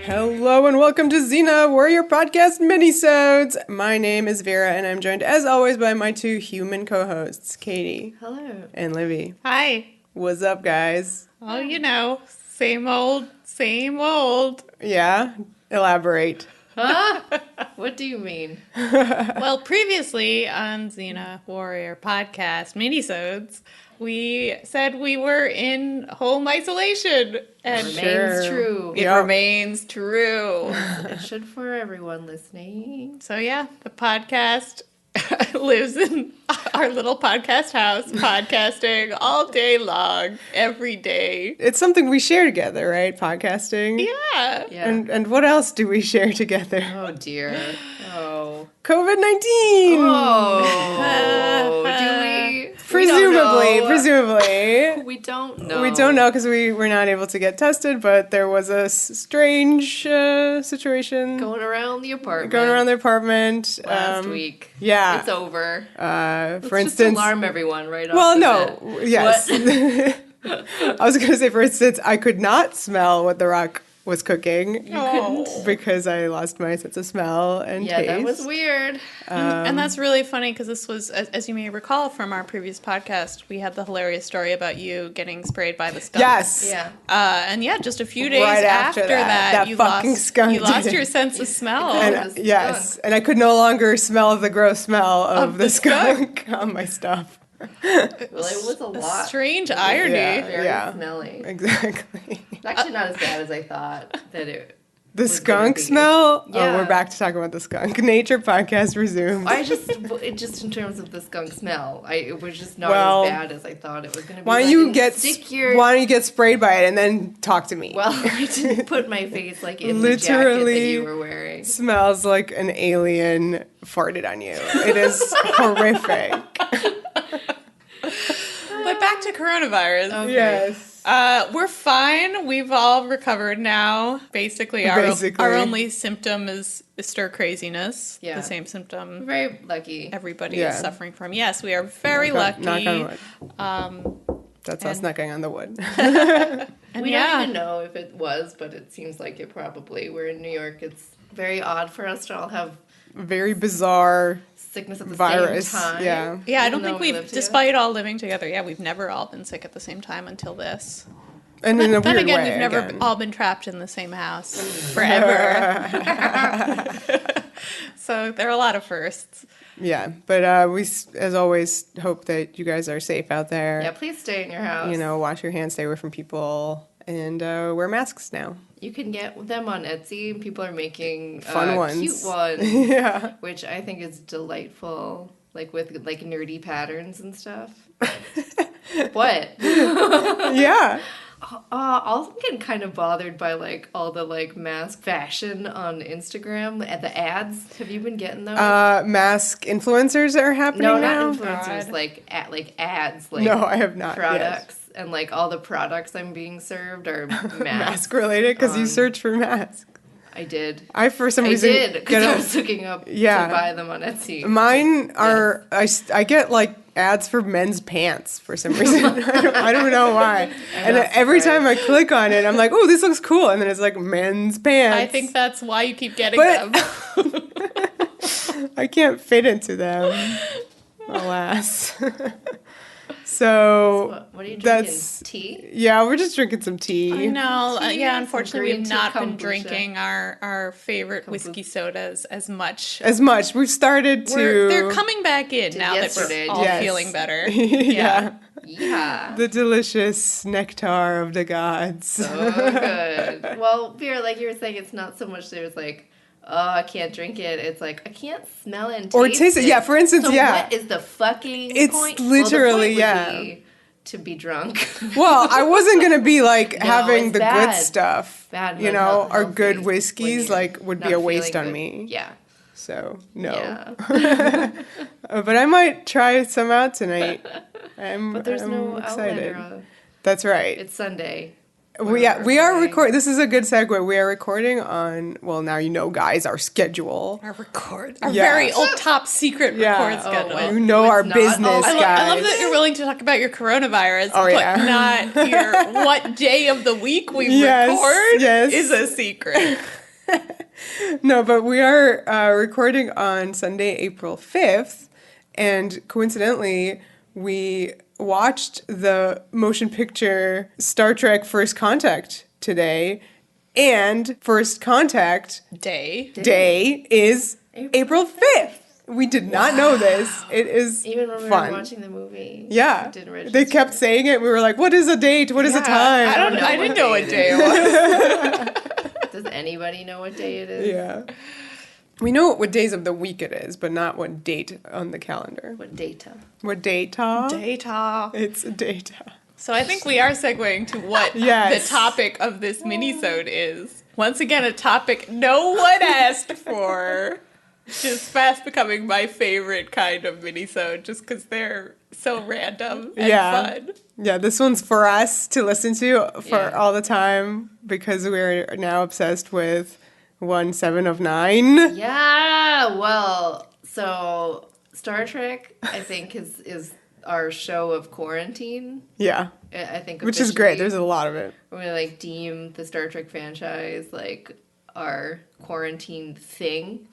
Hello and welcome to Xena, Warrior Podcast Minisodes. My name is Vera and I'm joined as always by my two human co-hosts, Katie. Hello. And Livy. Hi. What's up, guys? Oh, you know, same old, same old. Yeah? Elaborate. Huh? What do you mean? Well, previously on Xena Warrior Podcast Minisodes, we said we were in home isolation. And Remains true. it remains true. It should for everyone listening. So yeah, the podcast lives in our little podcast house, podcasting all day long, every day. It's something we share together, right? Podcasting. Yeah. And what else do we share together? Oh dear. Oh. COVID-19! Oh. Do we? Presumably. We don't know. We don't know because we were not able to get tested, but there was a strange situation Going around the apartment. Last week. Yeah. It's over. For instance, just alarm everyone right off well, the no. bat. Yes. I was going to say, for instance, I could not smell what The Rock was cooking. You couldn't? Because I lost my sense of smell and taste. Yeah, that was weird. And that's really funny because this was, as you may recall from our previous podcast, we had the hilarious story about you getting sprayed by the skunk. Yes. Yeah. And yeah, just a few days Right after that you fucking skunk you lost did your it. sense of smell. And, the yes. skunk. And I could no longer smell the gross smell of the the skunk on my stuff. Well, it was a lot. Strange irony. Very smelly. Exactly. It's actually not as bad as I thought that it. The skunk smell? Yeah. Oh, we're back to talking about the skunk. Nature podcast resumed. Just in terms of the skunk smell, it was just not Well, as bad as I thought it was going to be. Why don't you get sprayed by it and then talk to me? Well, I didn't put my face in the jacket Literally that you were wearing. Smells like an alien farted on you. It is horrific. But back to coronavirus. Okay. Yes. We're fine. We've all recovered now. Basically, our only symptom is stir craziness. Yeah. The same symptom We're very lucky. everybody is suffering from. Yes, we are very lucky. Knock on wood. That's us knocking on the wood. And We don't even know if it was, but it seems like it probably. We're in New York. It's very odd for us to all have Very bizarre sickness at the virus. same time. Yeah. Yeah, I Even don't though think we we've, live together. despite all living together, we've never all been sick at the same time until this. And in a Then weird again, way. we've never all been trapped in the same house forever. So there are a lot of firsts. Yeah, but we, as always, hope that you guys are safe out there. Yeah, please stay in your house. Wash your hands, stay away from people, and wear masks now. You can get them on Etsy. People are making Fun ones. cute ones, Yeah. which I think is delightful, with nerdy patterns and stuff. What? Yeah. I'm getting kind of bothered by all the mask fashion on Instagram and the ads. Have you been getting those? Mask influencers are happening no, now? not influencers. Ads. No, I have not. Products. And all the products I'm being served are masks. Mask related because you search for masks. I did. For some reason I did because I was looking up to buy them on Etsy. Mine are I get ads for men's pants for some reason. I don't know why. And every time I click on it, I'm like, oh, this looks cool, and then it's men's pants. I think that's why you keep getting them. I can't fit into them, alas. So what are you drinking? Tea? Yeah, we're just drinking some tea. I know. Tea, Unfortunately, some we've not green been tea kombucha. drinking our favorite whiskey sodas as much. We've started to. They're coming back in now yesterday. that we're all Yes. feeling better. Yeah. Yeah. The delicious nectar of the gods. So good. Well, Vera, like you were saying, it's not so much there's I can't drink it. It's I can't smell it and taste Or taste it. Yeah, for instance, so yeah. what is the fucking It's point? literally, well, the point would be to be drunk. Well, I wasn't gonna be having it's the bad. good stuff. Bad our healthy good when whiskeys you're would be not a waste feeling on good. me. Yeah. So no. Yeah. But I might try some out tonight. But there's I'm no excited. outlet. That's right. It's Sunday. We are recording. This is a good segue. We are recording on, well, now you know, guys, our schedule. Our very old top secret record Oh, schedule. well. You know our business, guys. I love that you're willing to talk about your coronavirus, Oh, but yeah. not your what day of the week we record is a secret. No, but we are recording on Sunday, April 5th, and coincidentally, we watched the motion picture Star Trek First Contact today, and First Contact Day is April 5th. We did not know this. It is Even when we fun. were watching the movie. Yeah. Didn't register. They kept saying it. We were like, what is a date? What is a time? I didn't know what day it was. Does anybody know what day it is? Yeah. We know what days of the week it is, but not what date on the calendar. What data? What data? Data. It's data. So I think we are segueing to what Yes. the topic of this minisode is. Once again, a topic no one asked for. Just fast becoming my favorite kind of minisode, just because they're so random and fun. Yeah, this one's for us to listen to for all the time because we're now obsessed with 7 of 9. Yeah, well, so Star Trek, I think, is our show of quarantine. Yeah. I think, Which is great. officially. There's a lot of it. We like deem the Star Trek franchise like our quarantine thing,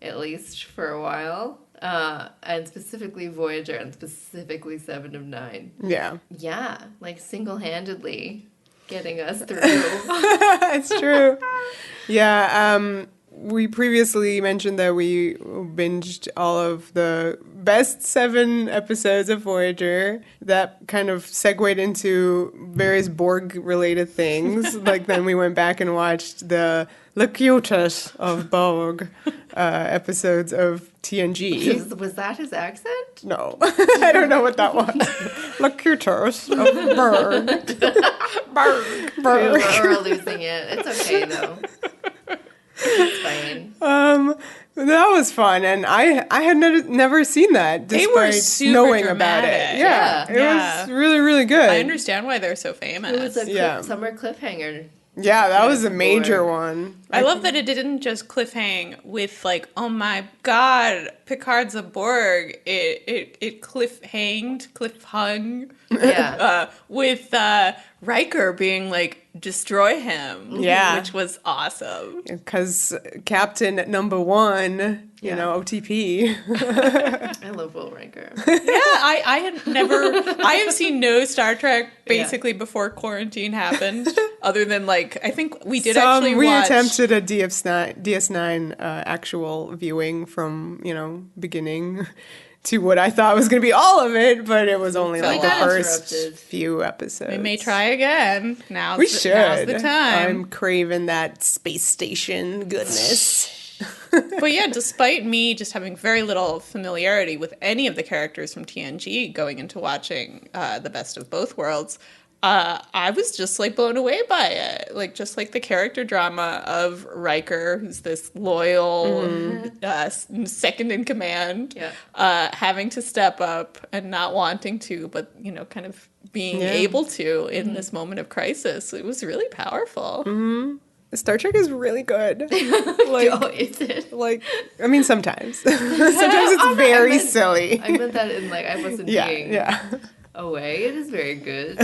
at least for a while. And specifically Voyager and specifically 7 of 9. Yeah. Yeah, like single-handedly getting us through. It's true. Yeah, we previously mentioned that we binged all of the best 7 episodes of Voyager. That kind of segued into various Bërg-related things. Like, then we went back and watched the Locutus of Bërg episodes of TNG. Was that his accent? No, I don't know what that was. Locutus of Bërg. Bërg. We're losing it. It's okay, though. It's fine. That was fun, and I had never seen that. They were despite super knowing dramatic. about it. Yeah, it Yeah. was really, really good. I understand why they're so famous. It was a Yeah. summer cliffhanger. Yeah, that was a major Bored. one. I love that it didn't just cliffhang with like, oh my god, Picard's a Borg. It cliffhung Yeah. with Riker being like, destroy him. Yeah. Which was awesome. Because Captain Number 1, you know, OTP. I love Will Riker. I have seen no Star Trek basically before quarantine happened, other than like, I think we did actually We watch. attempted a DS9 actual viewing from, beginning to what I thought was going to be all of it, but it was only like the got first interrupted. few episodes. We may try again. Now's We the, should. Now's the time. I'm craving that space station goodness. But yeah, despite me just having very little familiarity with any of the characters from TNG going into watching The Best of Both Worlds, I was just like blown away by it. Like just like the character drama of Riker, who's this loyal second in command, having to step up and not wanting to, but kind of being able to in this moment of crisis. It was really powerful. Star Trek is really good. Oh, is it? I mean, sometimes. Sometimes it's very silly. I meant that in like, I wasn't being away. It is very good.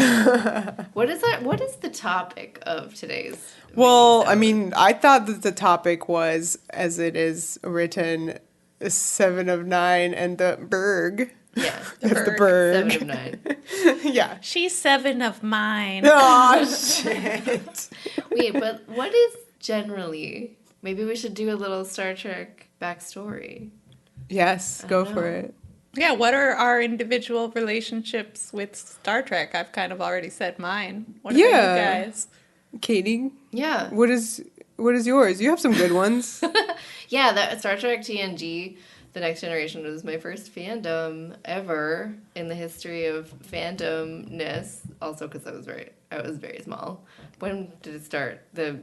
What is that? What is the topic of today's? Well, minisode? I mean, I thought that the topic was, as it is written, 7 of 9 and the Bërg. Yeah, That's the Bërg. 7 of 9. Yeah. She's 7 of mine. Oh, shit. Wait, but what is generally? Maybe we should do a little Star Trek backstory. Yes, go don't for know. it. Yeah, what are our individual relationships with Star Trek? I've kind of already said mine. What about you guys? Katie, Yeah. what is yours? You have some good ones. Yeah, that Star Trek TNG, The Next Generation was my first fandom ever in the history of fandomness. Also because I was very small. When did it start? The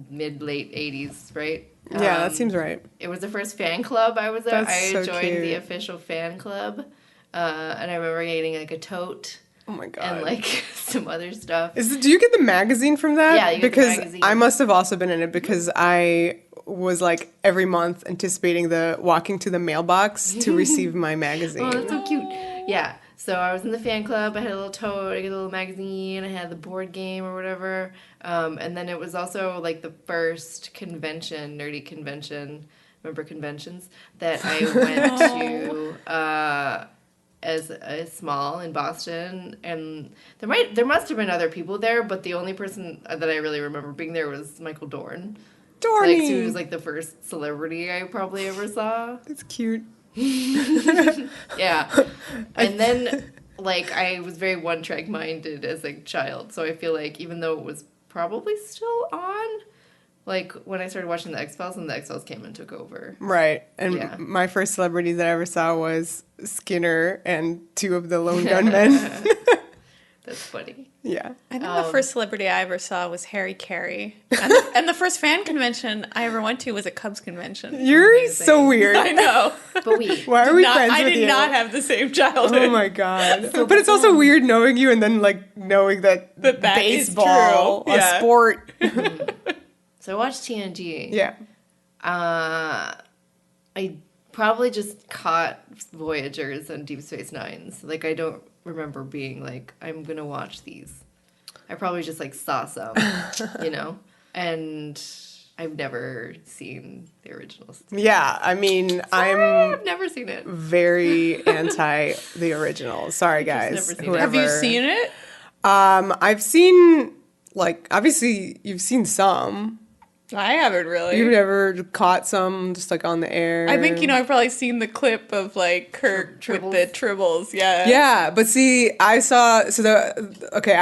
mid-late 80s, right? Yeah, that seems right. It was the first fan club I was at. That's I so joined cute. the official fan club. And I remember getting like a tote Oh my god. And like some other stuff. Do you get the magazine from that? Yeah, you get the because magazine. I must have also been in it because I was like every month anticipating walking to the mailbox to receive my magazine. Oh, that's so cute. Yeah. So I was in the fan club. I had a little tote. I got a little magazine. I had the board game or whatever. And then it was also like the first convention, nerdy convention. Remember conventions that I went to as a small in Boston, and there must have been other people there, but the only person that I really remember being there was Michael Dorn. Dorny! Like, so he was like the first celebrity I probably ever saw. That's cute. Yeah. And then, like, I was very one-track minded as a child, so I feel like even though it was probably still on, like, when I started watching the X-Files and the X-Files came and took over. Right. And Yeah. my first celebrity that I ever saw was Skinner and two of the lone gunmen. That's funny. Yeah. I think the first celebrity I ever saw was Harry Carey. And the first fan convention I ever went to was a Cubs convention. You're Amazing. so weird. I know. But we... Why are we friends I with did you? not have the same childhood. Oh my god. But it's also weird knowing you and then like knowing that That is baseball, true. a Yeah. sport. So I watched TNG. Yeah. I probably just caught Voyagers and Deep Space Nines. Like, I don't remember being like, I'm gonna watch these. I probably just like saw some, you know? And I've never seen the originals. Yeah, I mean, I've never seen it. very anti the original. Sorry, guys. never seen it. Whoever. Have you seen it? I've seen, like, obviously you've seen some. I haven't really. You've never caught some just like on the air. I think, I've probably seen the clip of like Kirk with the tribbles. Yeah. Yeah, but see, I saw I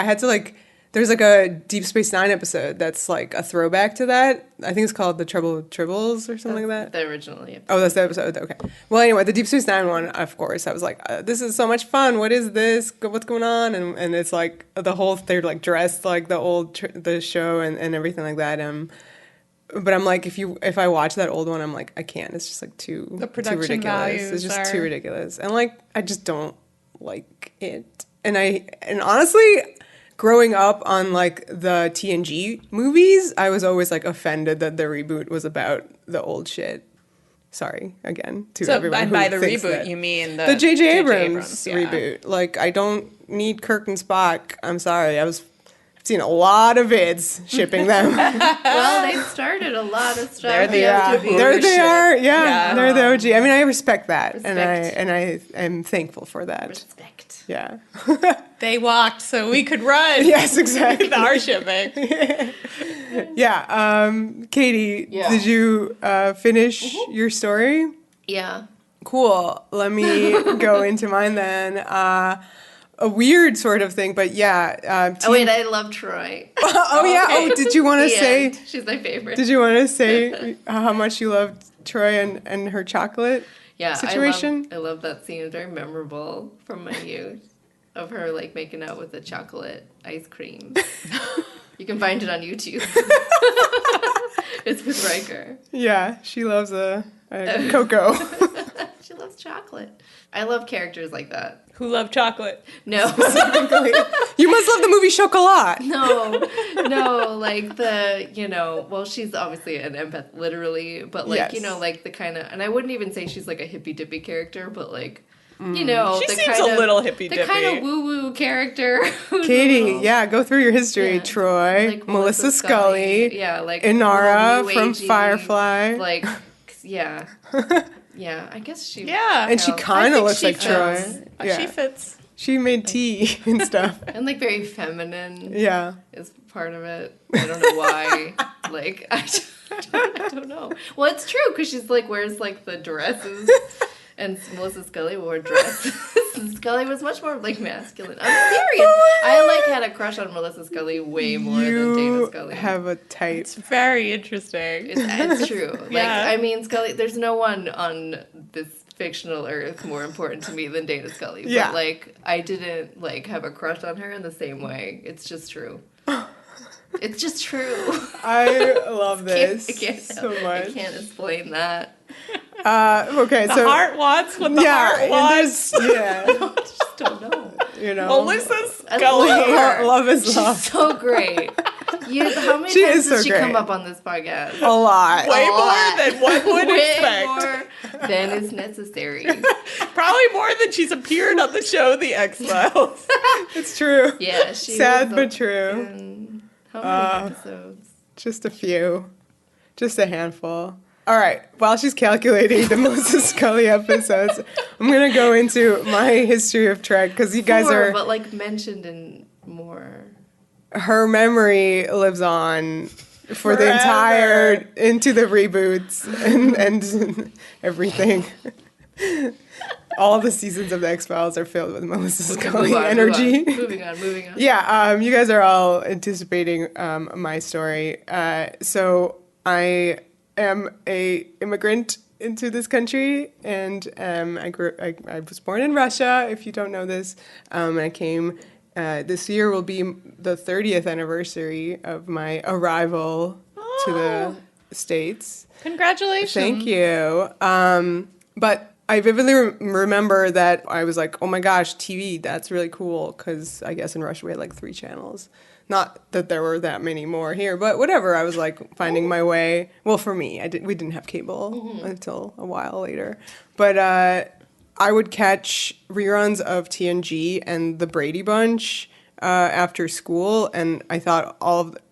had to like. There's like a Deep Space Nine episode that's like a throwback to that. I think it's called The Trouble with Tribbles or something like that. The original, yeah. Oh, that's the episode. Okay. Well, anyway, the Deep Space Nine one, of course, I was like, this is so much fun. What is this? What's going on? And it's like they're like dressed like the old the show and everything like that. But I'm like, if I watch that old one, I'm like, I can't. It's just like too production ridiculous. values It's just are- too ridiculous, and like I just don't like it. And honestly, growing up on like the TNG movies, I was always like offended that the reboot was about the old shit. Sorry again to So everyone. and who by the thinks reboot, that. you mean The J.J. Abrams yeah. reboot. Like, I don't need Kirk and Spock. I'm sorry. I've seen a lot of vids shipping them. Well, they started a lot of stuff. They're the Yeah, OG. there they are. Yeah, Yeah. they're the OG. I mean, I respect that, Respect. and I am thankful for that. Respect. Yeah. They walked so we could run. Yes, exactly. Our shipping. Yeah. Katie, Yeah. did you finish your story? Yeah. Cool. Let me go into mine then. A weird sort of thing, but yeah. Oh, wait, I love Troy. Oh yeah. Okay. Oh, did you want to The say? end. She's my favorite. Did you want to say how much you loved Troy and her chocolate situation? I love that scene. It's very memorable from my youth of her like making out with the chocolate ice cream. You can find it on YouTube. It's with Riker. Yeah, she loves a cocoa. She loves chocolate. I love characters like that. Who love chocolate? No. You must love the movie Chocolat. No, like well, she's obviously an empath, literally, but like, Yes. like the kind of, and I wouldn't even say she's like a hippy-dippy character, but like, She the seems kind a little hippy-dippy. The kind of woo-woo character. who's a Katie, little- yeah, go through your history. Troy, like Melissa Scully, yeah, like Inara little from new agey, Firefly. like, yeah, yeah. I guess she, Yeah. And she I kind of think looks she like Troy. fits. Yeah. She fits. She made tea and stuff. and like very feminine. Yeah. Is part of it. I don't know why. Like, I don't know. Well, it's true because she's like wears like the dresses, and Melissa Scully wore dresses. Scully was much more like masculine. I'm serious. I like had a crush on Melissa Scully way more than Dana You Scully. have a type. It's very interesting. It's true. Like, Yeah. I mean, Scully. There's no one on this fictional Earth more important to me than Dana Scully. Yeah. But like, I didn't like have a crush on her in the same way. It's just true. It's just true. I love this I can't, so I much. can't explain that. Okay, The so heart wants what the yeah, heart and wants. there's- yeah. I just don't know. you know. Melissa Scully. Love is She's love. so great. How many She times is so does she great. come up on this podcast? A lot. Way A more lot. than one would Way expect. more than is necessary. Probably more than she's appeared on the show The X-Files. It's true. Yeah, she Sad was but true. in how many episodes? Just a few. Just a handful. All right. While she's calculating the Melissa Scully episodes, I'm going to go into my history of Trek because you guys Four, are... but like mentioned in more. Her memory lives on for the Forever. entire... into the reboots and everything. All the seasons of the X-Files are filled with Melissa Scully energy. Moving on. Yeah, you guys are all anticipating my story. So I am a immigrant into this country, and I was born in Russia, if you don't know this. And I came, this year will be the 30th anniversary of my arrival to the States. Congratulations. Thank you. But I vividly remember that I was like, oh my gosh, TV, that's really cool. Because I guess in Russia we had like 3 channels. Not that there were that many more here, but whatever. I was like finding my way. Well, for me, we didn't have cable until a while later. But I would catch reruns of TNG and the Brady Bunch after school. And I thought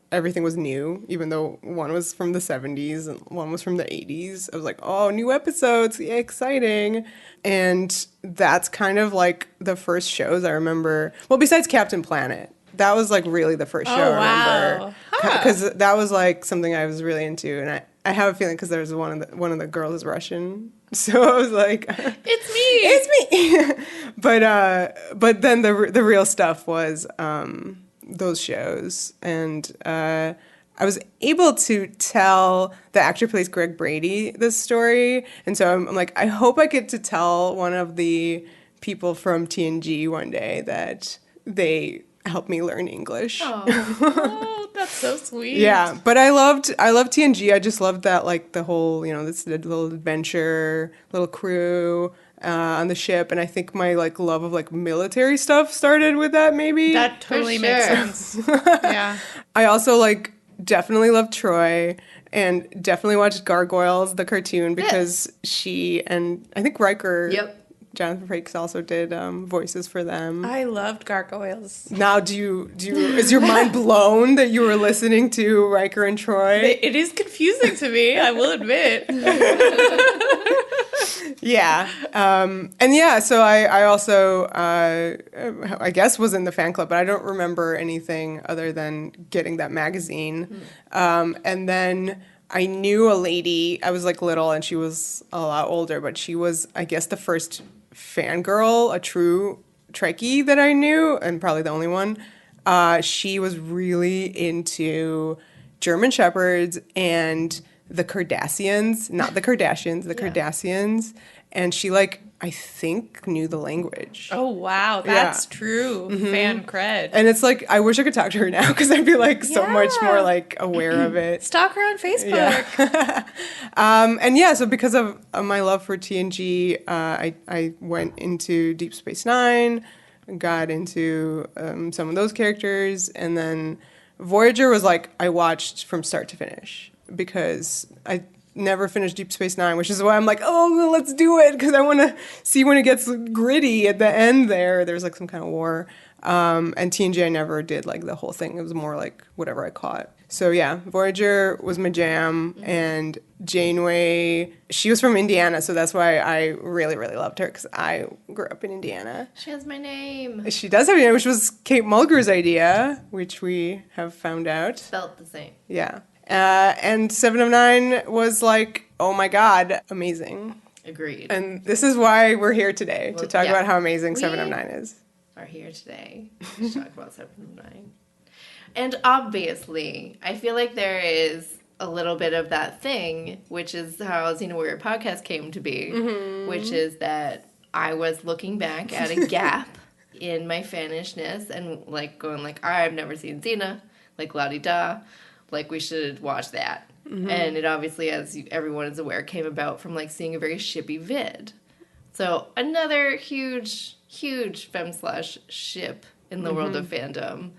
everything was new, even though one was from the 70s and one was from the 80s. I was like, oh, new episodes, yeah, exciting. And that's kind of like the first shows I remember. Well, besides Captain Planet. That was like really the first show I remember. Because that was like something I was really into. And I have a feeling because there was one of the girls is Russian. So I was like, it's me. But then the real stuff was those shows, and I was able to tell the actor who plays Greg Brady this story, and so I'm like, I hope I get to tell one of the people from TNG one day that they helped me learn English. Oh, that's so sweet. Yeah, but I loved TNG. I just loved that, like, the whole, this little adventure, little crew on the ship, and I think my like love of like military stuff started with that. Maybe That totally makes sense. Yeah. I also like definitely loved Troy and definitely watched Gargoyles, the cartoon, because she and I think Riker. Yep. Jonathan Frakes also did voices for them. I loved Gargoyles. Now, is your mind blown that you were listening to Riker and Troy? It is confusing to me, I will admit. Yeah. And yeah, so I also, I guess, was in the fan club, but I don't remember anything other than getting that magazine. And then I knew a lady, I was like little and she was a lot older, but she was, I guess, the first fangirl, a true Trekkie that I knew, and probably the only one. She was really into German Shepherds and the Cardassians, not the Kardashians, the Cardassians. And she, like, I think knew the language. Oh, wow. That's true. Fan cred. And it's like, I wish I could talk to her now because I'd be like so much more like aware of it. Stalk her on Facebook. Yeah. And yeah, so because of my love for TNG, I went into Deep Space Nine, got into some of those characters, and then Voyager was like I watched from start to finish because I never finished Deep Space Nine, which is why I'm like, oh, let's do it, because I want to see when it gets gritty at the end there. There's like some kind of war. And TNG, I never did like the whole thing. It was more like whatever I caught. So yeah, Voyager was my jam, and Janeway, she was from Indiana, so that's why I really, really loved her, because I grew up in Indiana. She has my name. She does have a name, which was Kate Mulgrew's idea, which we have found out. Spelt the same. Yeah. And 7 of 9 was like, oh my God, amazing. Agreed. And this is why we're here today, to talk yeah. about how amazing 7 of 9 is. Are here today to talk about 7 of 9. And obviously, I feel like there is a little bit of that thing, which is how Xena Warrior Podcast came to be, which is that I was looking back at a gap in my fannishness and like going like, I've never seen Xena, like la-di-da, like we should watch that. And it obviously, as everyone is aware, came about from like seeing a very shippy vid. So another huge femme/slash ship in the world of fandom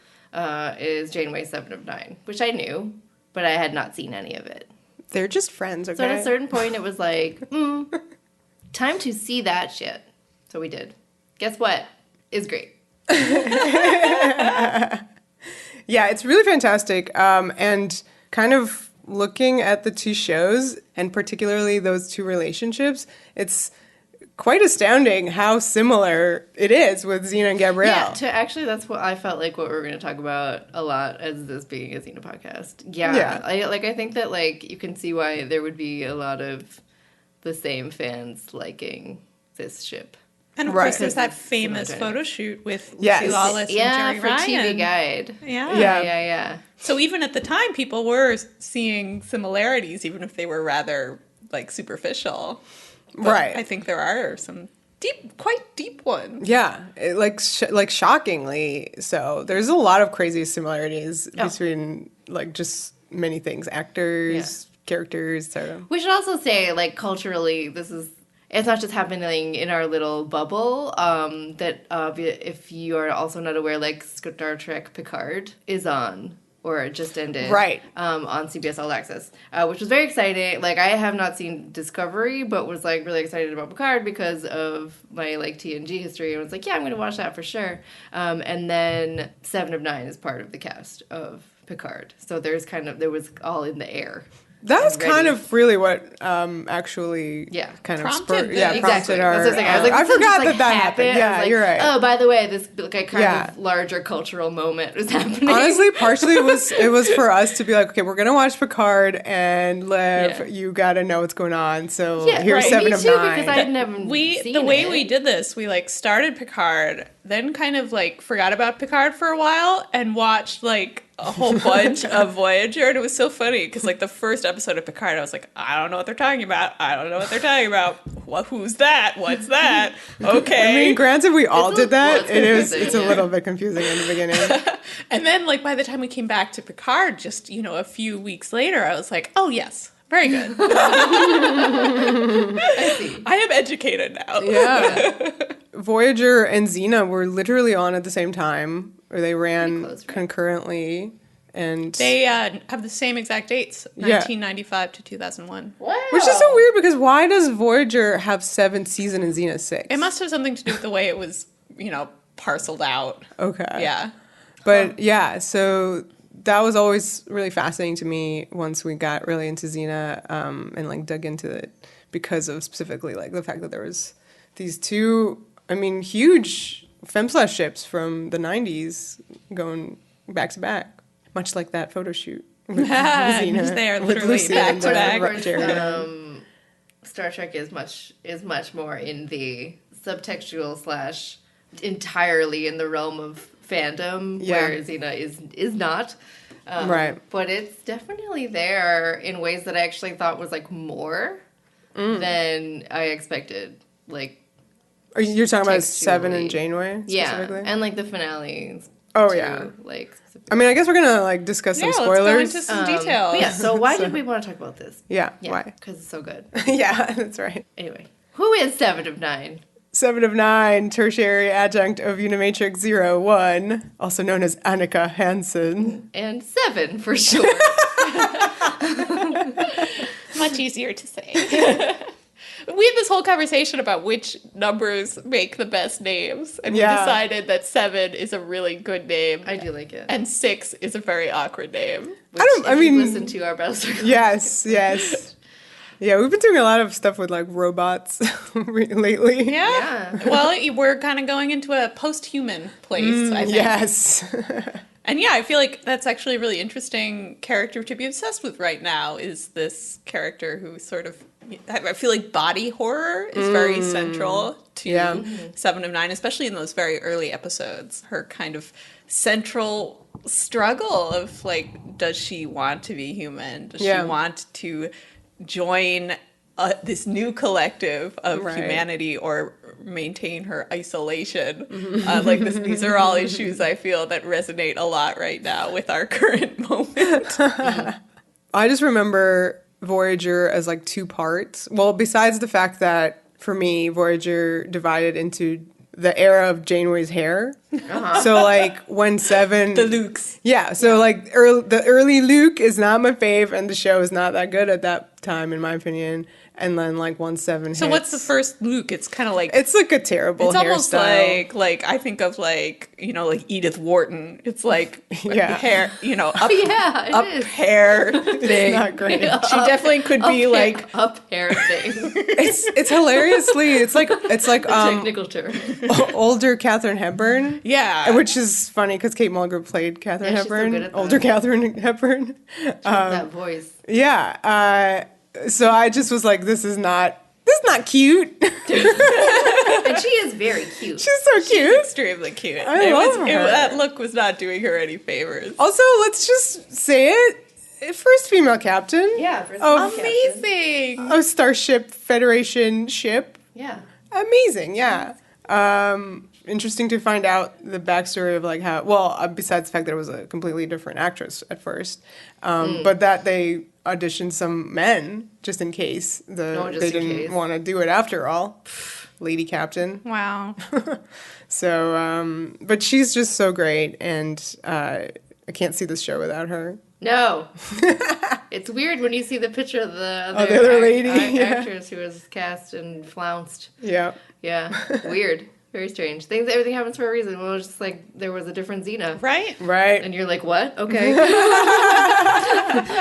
is Janeway 7 of 9, which I knew, but I had not seen any of it. They're just friends, okay? So at a certain point, it was like, time to see that shit. So we did. Guess what? It's great. Yeah, it's really fantastic. And kind of looking at the two shows, and particularly those two relationships, it's quite astounding how similar it is with Xena and Gabrielle. Yeah, that's what I felt like what we were going to talk about a lot as this being a Xena podcast. Yeah. I think that, like, you can see why there would be a lot of the same fans liking this ship. And of course, there's that famous photo shoot with Lucy Lawless and Jerry for Ryan. TV Guide. Yeah. So even at the time, people were seeing similarities, even if they were rather, like, superficial. But I think there are some quite deep ones. Yeah, like shockingly so. There's a lot of crazy similarities between, like, just many things. Actors, characters, so. We should also say, like, culturally, it's not just happening in our little bubble, that if you are also not aware, like, Star Trek Picard is on, or it just ended, on CBS All Access, which was very exciting. Like, I have not seen Discovery, but was, like, really excited about Picard because of my, like, TNG history, and was like, yeah, I'm going to watch that for sure. And then 7 of 9 is part of the cast of Picard, so there was all in the air. That was kind of really what actually kind of spurred, prompted our... I forgot that happened. Yeah, you're right. Oh, by the way, this kind of larger cultural moment was happening. Honestly, partially it was for us to be like, okay, we're going to watch Picard, and Liv, you got to know what's going on. So here's 7 of 9. Because I had never seen the way we did this, we, like, started Picard, then kind of, like, forgot about Picard for a while, and watched, like, a whole bunch of Voyager, and it was so funny because, like, the first episode of Picard, I was like, I don't know what they're talking about. Who's that? What's that? Okay. I mean, granted, we all did that. It's a little bit confusing in the beginning. And then, like, by the time we came back to Picard, just, a few weeks later, I was like, oh, yes. Very good. I see. I am educated now. Yeah. Voyager and Xena were literally on at the same time, or they ran concurrently, and they have the same exact dates, 1995 to 2001. Wow. Which is so weird because why does Voyager have 7 seasons and Xena 6? It must have something to do with the way it was, parceled out. Okay. Yeah. But so that was always really fascinating to me once we got really into Xena and, like, dug into it because of specifically, like, the fact that there was these two, huge femme/slash ships from the 90s going back to back, much like that photo shoot with Xena. They are literally back to back. Star Trek is much more in the subtextual / entirely in the realm of fandom, where Xena is not. But it's definitely there in ways that I actually thought was, like, more than I expected. Like, you're talking about 7 and Janeway specifically? And, like, the finales. Oh, too, like, I guess we're gonna, like, discuss some spoilers. Let's go into some details. So why did we want to talk about this? Why? Because it's so good. Yeah, that's right. Anyway, who is 7 of 9? 7 of 9, tertiary adjunct of Unimatrix 01, also known as Annika Hansen. And 7 for sure. Much easier to say. We had this whole conversation about which numbers make the best names, and we decided that 7 is a really good name. I do like it. And 6 is a very awkward name. Listen to our Battlestar Galactica. Yes. Yeah, we've been doing a lot of stuff with, like, robots lately. Yeah. Well, we're kind of going into a post-human place, I think. Yes. And I feel like that's actually a really interesting character to be obsessed with right now, is this character who sort of, I feel like body horror is very central to 7 of 9, especially in those very early episodes. Her kind of central struggle of, like, does she want to be human? Does she want to join this new collective of humanity or maintain her isolation? These are all issues I feel that resonate a lot right now with our current moment. I just remember Voyager as, like, 2 parts. Well, besides the fact that for me, Voyager divided into the era of Janeway's hair. So like when Seven, The Lukes. yeah. So like the early Luke is not my fave, and the show is not that good at that time, in my opinion. And then like once Seven. So what's the first Luke? It's kind of like It's like a terrible. it's almost hairstyle. like I think of like like Edith Wharton. It's like Yeah. hair, up Yeah, it up is. hair thing. It's not great. She definitely could be like up hair thing. It's hilariously. It's like Technical term. older Katharine Hepburn. yeah. Which is funny because Kate Mulgrew played Katharine Yeah, she's so Hepburn, good at that. older Katharine Hepburn. That voice. Yeah. So I just was like, this is not cute. And she is very cute. She's so cute. Extremely cute. I love her. That look was not doing her any favors. Also, let's just say it. First female captain. Yeah, first Oh, captain. Amazing. A Starship Federation ship. Yeah. Amazing, yeah. Interesting to find out the backstory of like how, besides the fact that it was a completely different actress at first, but that they auditioned some men just in case they didn't want to do it after all. Lady Captain. Wow. So, but she's just so great, and I can't see this show without her. No. It's weird when you see the picture of the other lady, yeah. actress who was cast and flounced. Yeah. Yeah. Weird. Very strange. Everything happens for a reason. Well, it was just like there was a different Xena. Right? Right. And you're like, what? Okay.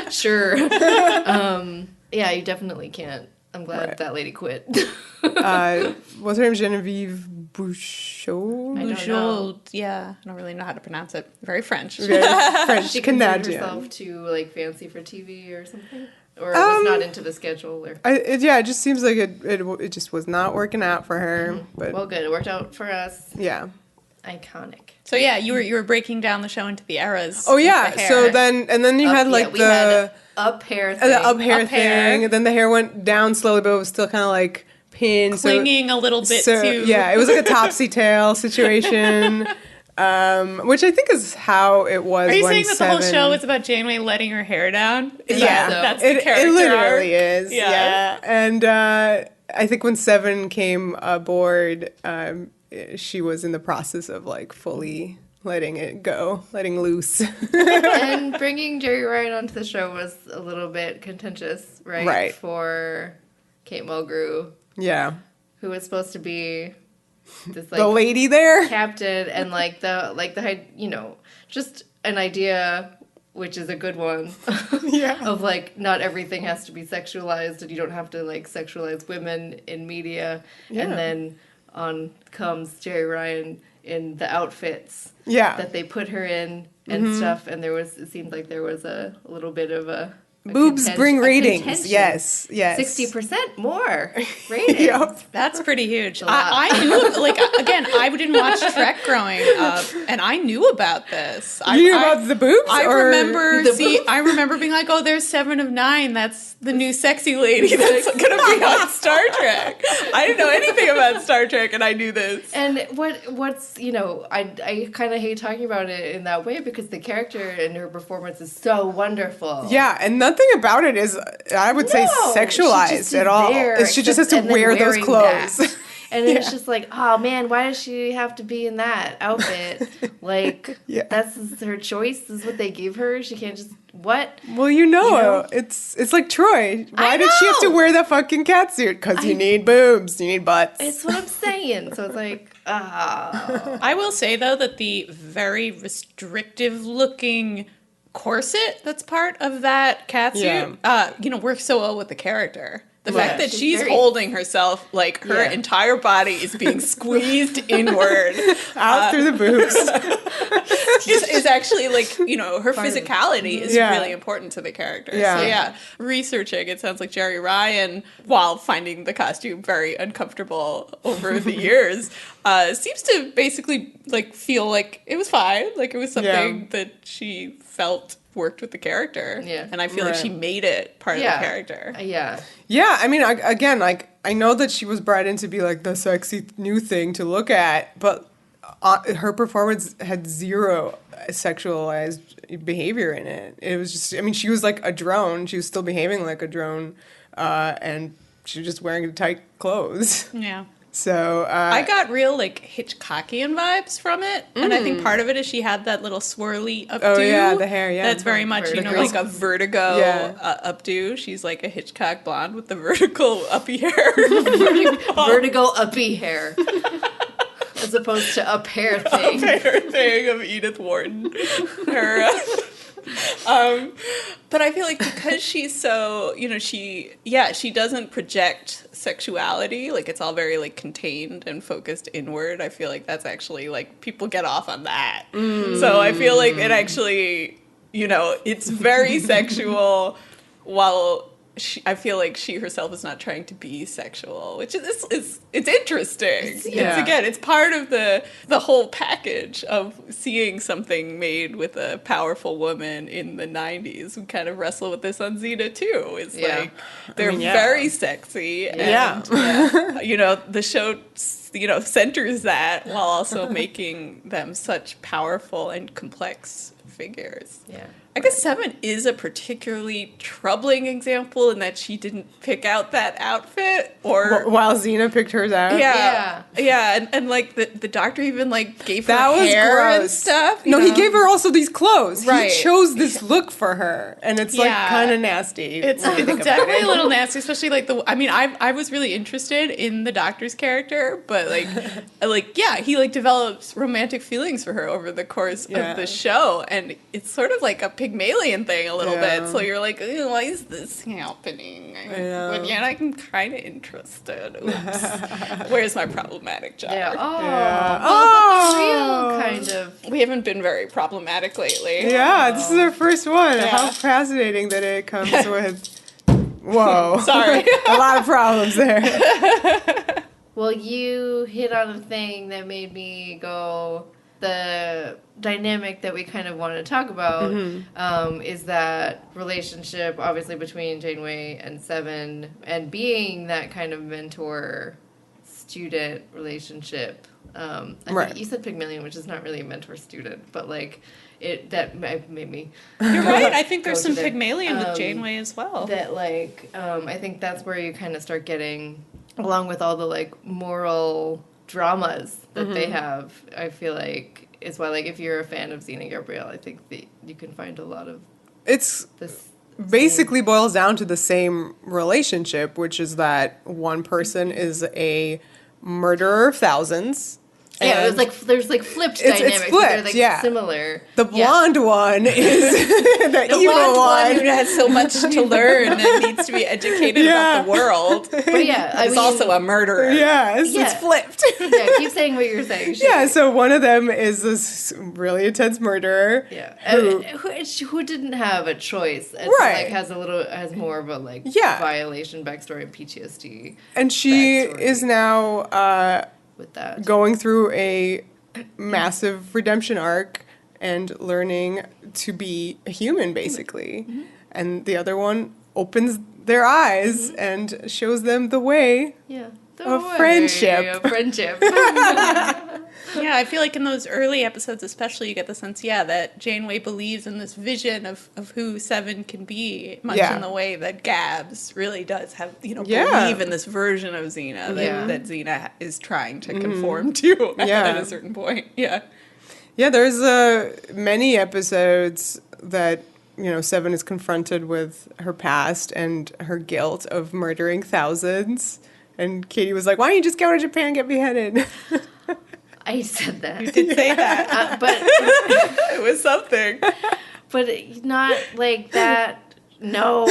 Sure. Yeah, you definitely can't. I'm glad that lady quit. What's her name? Genevieve Bouchot? I don't know. Yeah. I don't really know how to pronounce it. Very French. Very French She considered Canadian. herself too like fancy for TV or something, or was not into the schedule. Or It just seems like it just was not working out for her. But well, good. It worked out for us. yeah. Iconic. So yeah, you were breaking down the show into the eras. Oh with yeah. the hair. So then you had like we had up hair thing. the up hair Up hair. thing, and then the hair went down slowly, but it was still kind of like pinned, clinging a little bit to yeah, it was like a topsy tail situation, which I think is how it was. Are you when saying that the whole Seven- show is about Janeway letting her hair down? Yeah, that's the it character literally arc? is. Yeah. Yeah, and I think when Seven came aboard, she was in the process of like fully letting it go, letting loose. And bringing Jerry Ryan onto the show was a little bit contentious, right? Right. For Kate Mulgrew, Yeah, who was supposed to be this like the lady there. captain and like the just an idea, which is a good one. Yeah. Of like not everything has to be sexualized and you don't have to like sexualize women in media. Yeah. And then on comes Jerry Ryan in the outfits Yeah. that they put her in and stuff, and it seemed like there was a little bit of a Boobs bring a ratings. contention. Yes. 60% more ratings. Yep. That's pretty huge. a lot. I knew, like, again, I didn't watch Trek growing up, and I knew about this. You knew about the boobs? I or remember. The boobs? I remember being like, "Oh, there's 7 of 9. That's the new sexy lady that's gonna be on Star Trek." I didn't know anything about Star Trek, and I knew this. And what's I kind of hate talking about it in that way because the character and her performance is so wonderful. Yeah, and nothing about it is, I would say, No, she sexualized just is at all. there, She just has to and then wear those wearing clothes. that. And it's just like, oh man, why does she have to be in that outfit? Like, Yeah. that's her choice. This is what they gave her. She can't just what? Well, it's like Troy. Why I did she have to know. wear that fucking catsuit? Because you need boobs, you need butts. It's what I'm saying. So it's like, I will say though that the very restrictive looking corset that's part of that catsuit, works so well with the character. The fact that she's very- holding herself like her Yeah. entire body is being squeezed inward Out through the boobs. is actually like, her physicality is Yeah. really important to the character. Yeah. So yeah, researching, it sounds like Jerry Ryan, while finding the costume very uncomfortable over the years, seems to basically like feel like it was fine. Like it was something that she felt worked with the character. Yeah. And I feel like she made it part of the character. Yeah. Yeah, I mean, I know that she was brought in to be like the sexy new thing to look at, but her performance had zero sexualized behavior in it. It was just, I mean, she was like a drone. She was still behaving like a drone, and she was just wearing tight clothes. Yeah. So I got real like Hitchcockian vibes from it, and I think part of it is she had that little swirly updo. Oh yeah, the hair. Yeah, That's very much like a vertigo updo. She's like a Hitchcock blonde with the vertical uppy hair. Vertigo uppy hair. As opposed to up hair thing. Up hair thing of Edith Wharton. Her. But I feel like because she's so, she doesn't project sexuality. Like, it's all very, like, contained and focused inward. I feel like that's actually, like, people get off on that. So I feel like it actually, it's very sexual while I feel like she herself is not trying to be sexual, which is it's interesting. It's part of the whole package of seeing something made with a powerful woman in the 90s. We kind of wrestle with this on Xena too. It's like they're very sexy, and the show centers that while also making them such powerful and complex figures. Yeah. I guess Seven is a particularly troubling example in that she didn't pick out that outfit, or while Xena picked hers out. Yeah, and like the doctor even like gave her hair and stuff. No, he gave her also these clothes. Right. He chose this look for her, and it's like kind of nasty. It's definitely a little nasty, especially like I was really interested in the doctor's character, but he like develops romantic feelings for her over the course of the show, and it's sort of like a Pygmalion thing a little bit. So you're like, why is this happening? But yet I'm kind of interested. Oops. Where's my problematic job? Real kind of. We haven't been very problematic lately. Yeah, this is our first one. How fascinating that it comes with. Whoa. Sorry. A lot of problems there. Well, you hit on a thing that made me go, the dynamic that we kind of wanted to talk about is that relationship, obviously, between Janeway and Seven, and being that kind of mentor-student relationship. I think you said Pygmalion, which is not really a mentor-student, but like that made me. You're right. I think there's some Pygmalion with Janeway as well. That I think that's where you kind of start getting, along with all the like moral dramas that they have. I feel like is why, like, if you're a fan of Xena Gabrielle, I think that you can find a lot of this. Basically boils down to the same relationship, which is that one person is a murderer of thousands. Yeah, it was like there's like flipped dynamics. It's flipped, they're like similar. The blonde one is the evil one who has so much to learn and needs to be educated about the world. But is also a murderer. Yes, it's flipped. Keep saying what you're saying. So one of them is this really intense murderer. Yeah, who didn't have a choice. And like has more of a violation backstory and PTSD. And she is now with that, going through a massive redemption arc and learning to be a human, basically. And the other one opens their eyes and shows them the way of friendship. Yeah, I feel like in those early episodes especially, you get the sense, that Janeway believes in this vision of who Seven can be, much in the way that Gabs really does have, believe in this version of Xena that Xena is trying to conform to at a certain point. Yeah, there's many episodes that, Seven is confronted with her past and her guilt of murdering thousands. And Katie was like, why don't you just go to Japan and get beheaded? I said that. You did say that. But it was something. But not like that. No,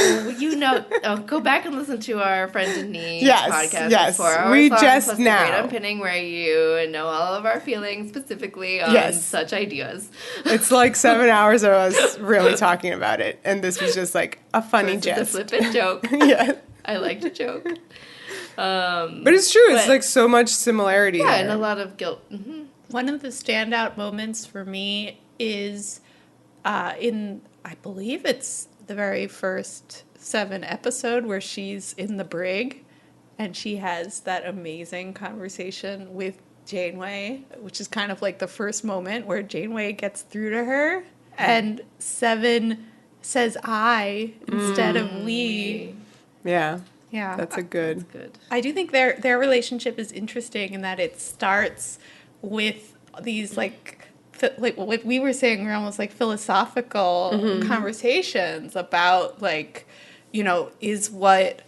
go back and listen to our friend Denise podcast before. We just now. Great Unpinning, where you know all of our feelings specifically on such ideas. It's like 7 hours of us really talking about it, and this was just like a funny jest. It's a flippant joke. I like to joke. But it's true. It's like so much similarity. Yeah, and a lot of guilt. One of the standout moments for me is in, I believe it's the very first Seven episode where she's in the Bërg and she has that amazing conversation with Janeway, which is kind of like the first moment where Janeway gets through to her and Seven says I instead of we. Yeah. Yeah. That's a good. That's good. I do think their relationship is interesting in that it starts with these like what we were saying were almost like philosophical conversations about like, is what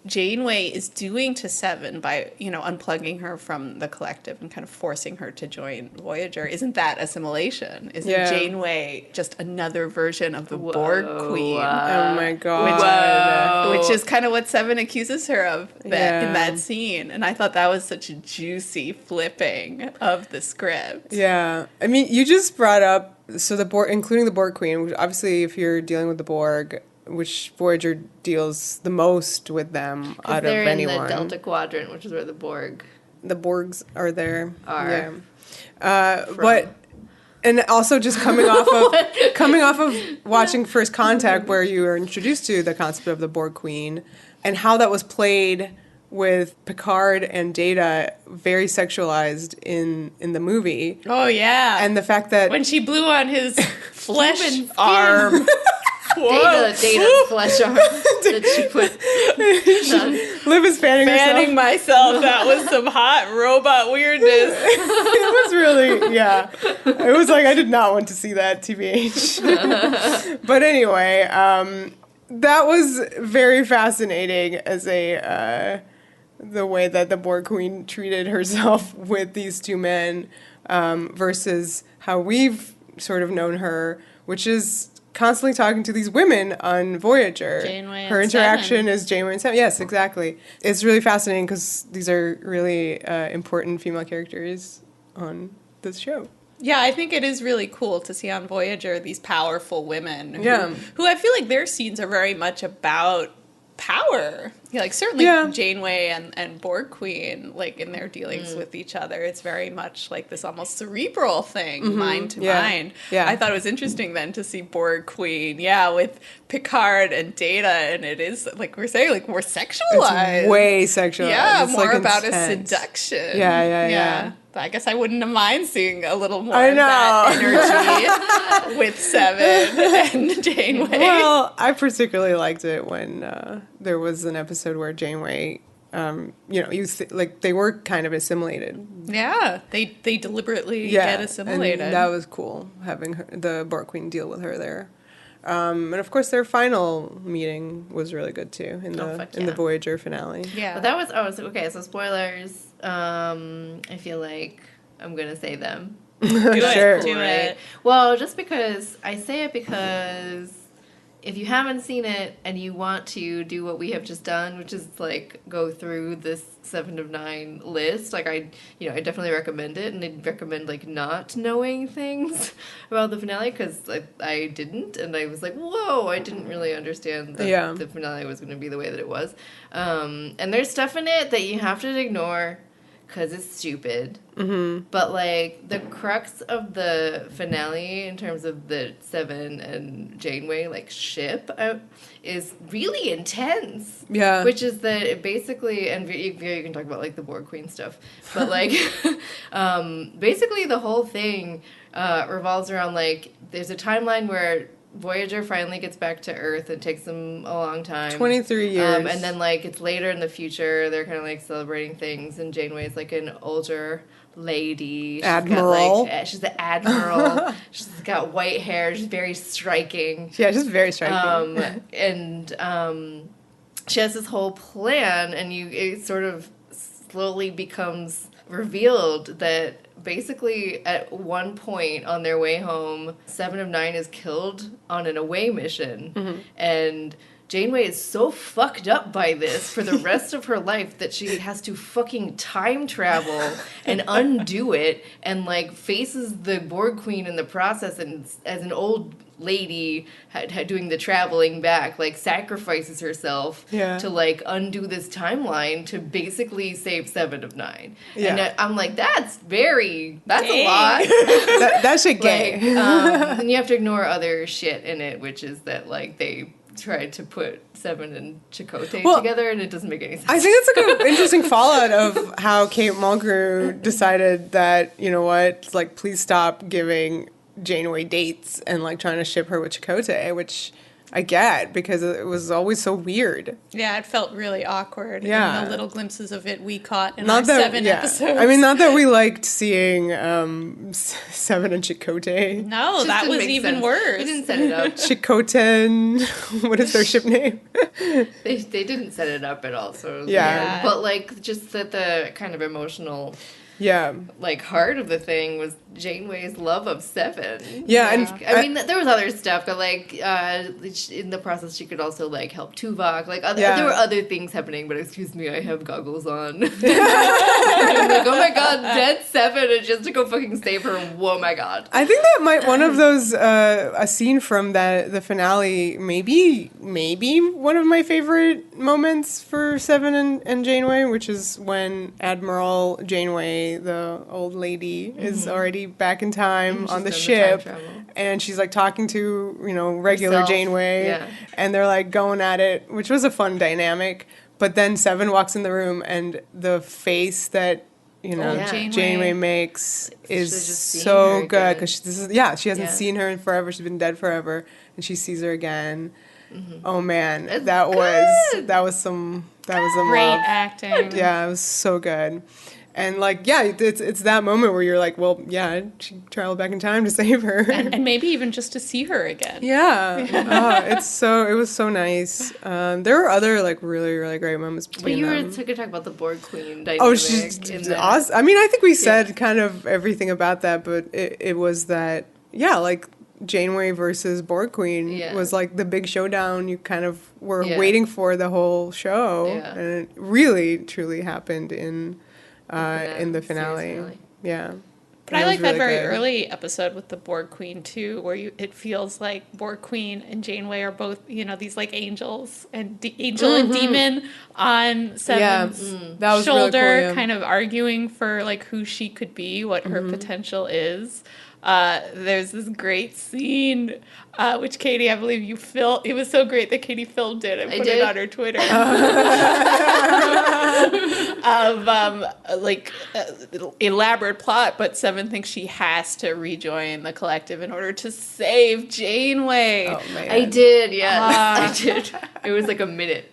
Janeway is doing to Seven by, unplugging her from the collective and kind of forcing her to join Voyager. Isn't that assimilation? Isn't Janeway just another version of the Borg Queen? Oh my god. Which is kind of what Seven accuses her of in that scene. And I thought that was such a juicy flipping of the script. Yeah. I mean, you just brought up, so the Borg, including the Borg Queen, which obviously if you're dealing with the Borg, which Voyager deals the most with them out of anyone. They're in the Delta Quadrant, which is where the Borg... The Borgs are there. Are. Yeah. But... And also just coming off of watching First Contact, where you were introduced to the concept of the Borg Queen, and how that was played with Picard and Data very sexualized in the movie. Oh, yeah. And the fact that... When she blew on his flesh arm... Data's flesh arm that she put. Liv is fanning myself. That was some hot robot weirdness. It was really, yeah. It was like I did not want to see that, TBH. But anyway, that was very fascinating as the way that the Borg Queen treated herself with these two men versus how we've sort of known her, which is constantly talking to these women on Voyager. Janeway Her and interaction Seven. is Janeway and Seven. Yes, exactly. It's really fascinating because these are really important female characters on this show. Yeah, I think it is really cool to see on Voyager these powerful women who I feel like their scenes are very much about power. Yeah, like certainly Janeway and Borg Queen, like in their dealings with each other, it's very much like this almost cerebral thing, mind to mind. Yeah. I thought it was interesting then to see Borg Queen, with Picard and Data, and it is like we're saying, like more sexualized. It's way sexualized. Yeah, it's more like about intense. a seduction. Yeah. I guess I wouldn't have mind seeing a little more I of that energy with Seven and Janeway. Well, I particularly liked it when there was an episode where Janeway, they were kind of assimilated. Yeah, they deliberately get assimilated. And that was cool, having the Borg Queen deal with her there. And of course, their final meeting was really good too in the Voyager finale. Yeah, but that was okay. So spoilers. I feel like I'm gonna say them. Do it. Well, just because I say it because if you haven't seen it and you want to do what we have just done, which is like go through this 7 of 9 list, like I definitely recommend it, and I'd recommend like not knowing things about the finale because I didn't, and I was like, whoa, I didn't really understand that the finale was going to be the way that it was, and there's stuff in it that you have to ignore because it's stupid. Mm-hmm. But like the crux of the finale in terms of the Seven and Janeway like ship is really intense. Yeah, which is that it basically, and you can talk about like the Borg Queen stuff, but like basically the whole thing revolves around like there's a timeline where Voyager finally gets back to Earth. It takes them a long time. 23 years. And then, like, it's later in the future. They're kind of, like, celebrating things. And Janeway's, like, an older lady. Admiral. She's the admiral. She's got white hair. She's very striking. Yeah, she's very striking. And she has this whole plan. And it sort of slowly becomes revealed that basically at one point on their way home, 7 of 9 is killed on an away mission. Mm-hmm. And Janeway is so fucked up by this for the rest of her life that she has to fucking time travel and undo it and like faces the Borg Queen in the process, and as an old lady doing the traveling back, like sacrifices herself to like undo this timeline to basically save 7 of 9. And I'm like, that's a lot. That shit gay. And you have to ignore other shit in it, which is that like they tried to put Seven and Chakotay together, and it doesn't make any sense. I think it's like an interesting fallout of how Kate Mulgrew decided that, you know what, like, please stop giving Janeway dates and like trying to ship her with Chakotay, which I get, because it was always so weird. Yeah, it felt really awkward. Yeah. In the little glimpses of it we caught in our 7 episodes. I mean, not that we liked seeing Seven and Chakotay. No, Just that didn't was make even sense. worse. They didn't set it up. Chakotay, what is their ship name? They didn't set it up at all. So it was Yeah. weird. But like just the kind of emotional Yeah. like heart of the thing was Janeway's love of Seven. Yeah, and I mean, there was other stuff, but like in the process, she could also like help Tuvok. Like there were other things happening. But excuse me, I have goggles on. I'm like, oh my god, dead Seven, and just to go fucking save her. Whoa, my god. I think that might one of those a scene from the finale, maybe one of my favorite moments for Seven and Janeway, which is when Admiral Janeway, the old lady, is already back in time on the ship, and she's like talking to regular Herself. Janeway, Yeah. and they're like going at it, which was a fun dynamic. But then Seven walks in the room, and the face that Janeway makes is just seeing so her good, again. because she hasn't Yeah. seen her in forever. She's been dead forever, and she sees her again. Oh man, It's that good. was some Great love. acting. Yeah, it was so good. And it's that moment where you're like, well, yeah, she traveled back in time to save her. And maybe even just to see her again. Yeah, it was so nice. There were other like really really great moments But between you were them. going to talk about the Borg Queen dynamic. Oh, she's in that. awesome. I mean, I think we said kind of everything about that, but it was that, like Janeway versus Borg Queen was like the big showdown you kind of were waiting for the whole show. Yeah. And it really, truly happened in the finale. Yeah. But And I it was like that really very good. early episode with the Borg Queen too, where it feels like Borg Queen and Janeway are both, these like angels and angel and demon on Seven's That was really shoulder, cool, yeah. kind of arguing for like who she could be, what her potential is. There's this great scene, which Katie, I believe you filmed. It was so great that Katie filmed it and put it on her Twitter. Of elaborate plot, but Seven thinks she has to rejoin the collective in order to save Janeway. Oh man. I did, yes. I did. It was like a minute.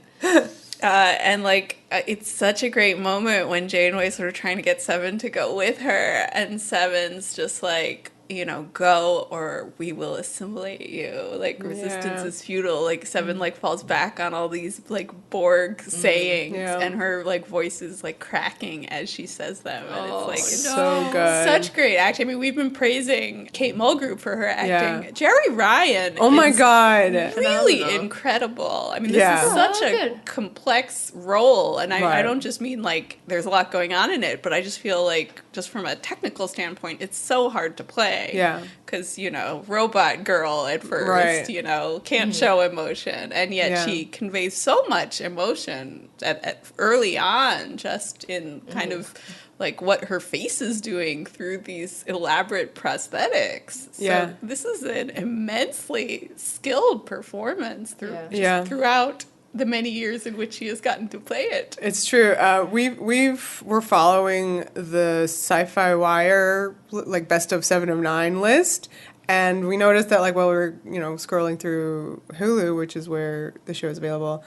It's such a great moment when Janeway's sort of trying to get Seven to go with her, and Seven's just like, go or we will assimilate you. Like, resistance is futile. Like, Seven, falls back on all these, Borg sayings, and her, voice is, cracking as she says them. And it's so good. Such great acting. I mean, we've been praising Kate Mulgrew for her acting. Yeah. Jerry Ryan Oh my is god. really Phenomenal. incredible. I mean, this is such a complex role, and I don't just mean there's a lot going on in it, but I just feel just from a technical standpoint, it's so hard to play. Yeah. Because, robot girl at first, can't show emotion, and yet she conveys so much emotion at early on, just in kind of what her face is doing through these elaborate prosthetics. So this is an immensely skilled performance throughout the many years in which she has gotten to play it. It's true. We're following the Sci-Fi Wire best of 7 of 9 list, and we noticed that while we were scrolling through Hulu, which is where the show is available,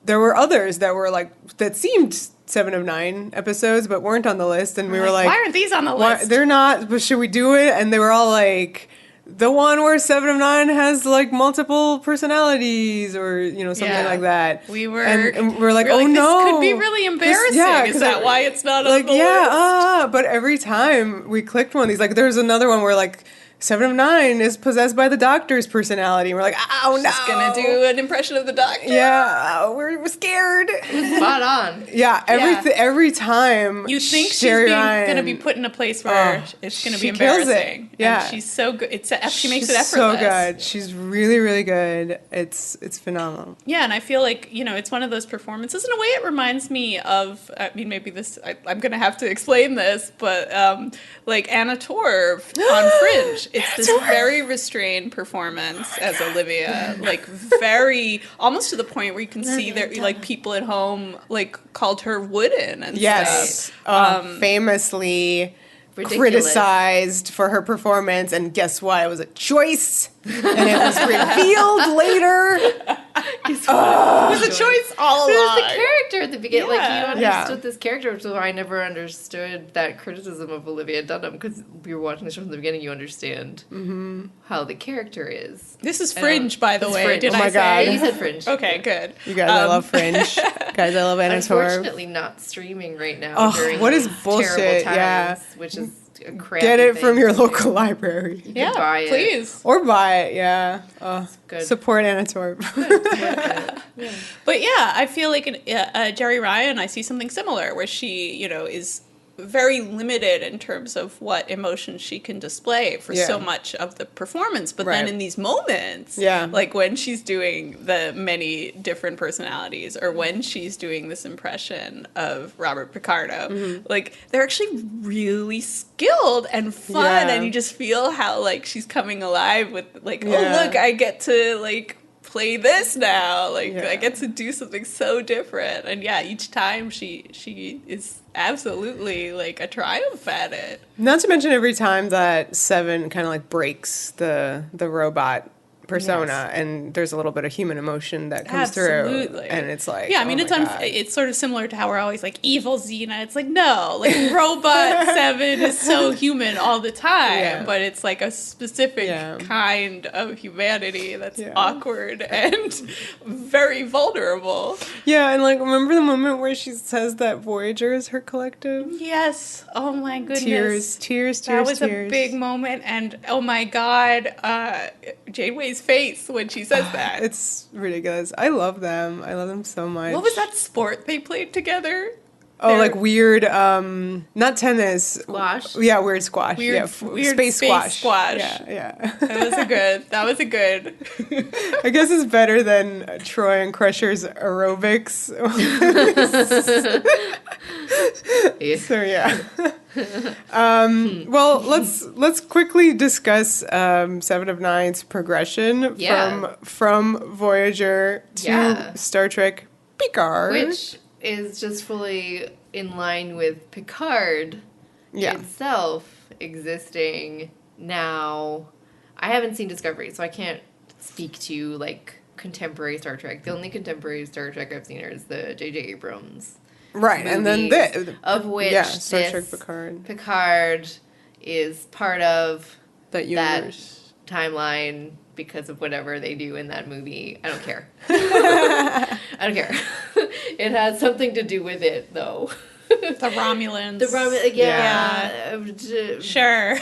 there were others that were that seemed 7 of 9 episodes but weren't on the list, and we were like, why aren't these on the list? They're not. But should we do it? And they were all like, the one where 7 of 9 has multiple personalities, or something like that. We were, and we're like, we're oh no, this could be really embarrassing. Is that why it's not on the list? But every time we clicked one of these, there's another one where 7 of 9 is possessed by the Doctor's personality. And we're like, oh no, she's gonna do an impression of the Doctor. Yeah, we're scared. Spot on. Yeah, every time you think Sherry she's Ryan, gonna be put in a place where it's gonna be she kills embarrassing. it. Yeah, and she's so good. She makes it She's so effortless. good. She's really, really good. It's phenomenal. Yeah, and I feel like it's one of those performances. In a way, it reminds me of. I mean, maybe I'm gonna have to explain this, but Anna Torv on Fringe. It's this very restrained performance as Olivia, very almost to the point where you can see that people at home called her wooden and stuff. Famously Ridiculous. criticized for her performance, and guess what? It was a choice, and it was revealed later. It was a choice all It along. was the character at the beginning. Like, Yeah. you understood this character, which is why I never understood that criticism of Olivia Dunham, because we were watching the show from the beginning, you understand how the character is. This is Fringe, by the It's way. Fringe. Did Oh my I say? God. Yeah, you said Fringe. Okay, good. You guys, I love Fringe. Guys, I love Anna Torv. Unfortunately, not streaming right now Oh, during what is these bullshit, terrible yeah. times, which is a crappy Get it thing from your to do. local library. You can Yeah, buy it. please. Or buy it, yeah. Good. Support Anna Torv. It's worth it. But yeah, I feel like in Jerry Ryan, I see something similar where she, is very limited in terms of what emotions she can display for Yeah. so much of the performance. But then Right. in these moments, Yeah. like when she's doing the many different personalities or when she's doing this impression of Robert Picardo, like they're actually really skilled and fun. Yeah. And you just feel how like she's coming alive with like, Yeah. oh, look, I get to like play this now. Like Yeah. I get to do something so different. And yeah, each time she is absolutely like a triumph at it. Not to mention every time that Seven kind of like breaks the robot persona, Yes. and there's a little bit of human emotion that comes Absolutely. through, and it's like, Yeah, I mean, oh it's my God. it's sort of similar to how we're always like evil Xena. It's like no, like robot Seven is so human all the time, Yeah. but it's like a specific Yeah. kind of humanity that's Yeah. awkward and very vulnerable. Yeah, and like remember the moment where she says that Voyager is her collective? Yes. Oh my goodness. Tears. That was tears. a big moment, and oh my God, Janeway's face when she says that. It's ridiculous. I love them. I love them so much. What was that sport they played together? Oh, They're- like weird, not tennis. Squash? Yeah, weird squash. Weird- Yeah, weird space space squash. Yeah. That was a good. I guess it's better than Troy and Crusher's aerobics. Yeah. So yeah. Well, let's quickly discuss Seven of Nine's progression Yeah. from Voyager to Yeah. Star Trek Picard. Which is just fully in line with Picard Yeah. itself existing now. I haven't seen Discovery, so I can't speak to like contemporary Star Trek. The only contemporary Star Trek I've seen is the J.J. Abrams Right, and then movies, of which yeah, Star this Trek Picard. Picard is part of That universe. timeline because of whatever they do in that movie. I don't care. I don't care. It has something to do with it, though. The Romulans. Sure.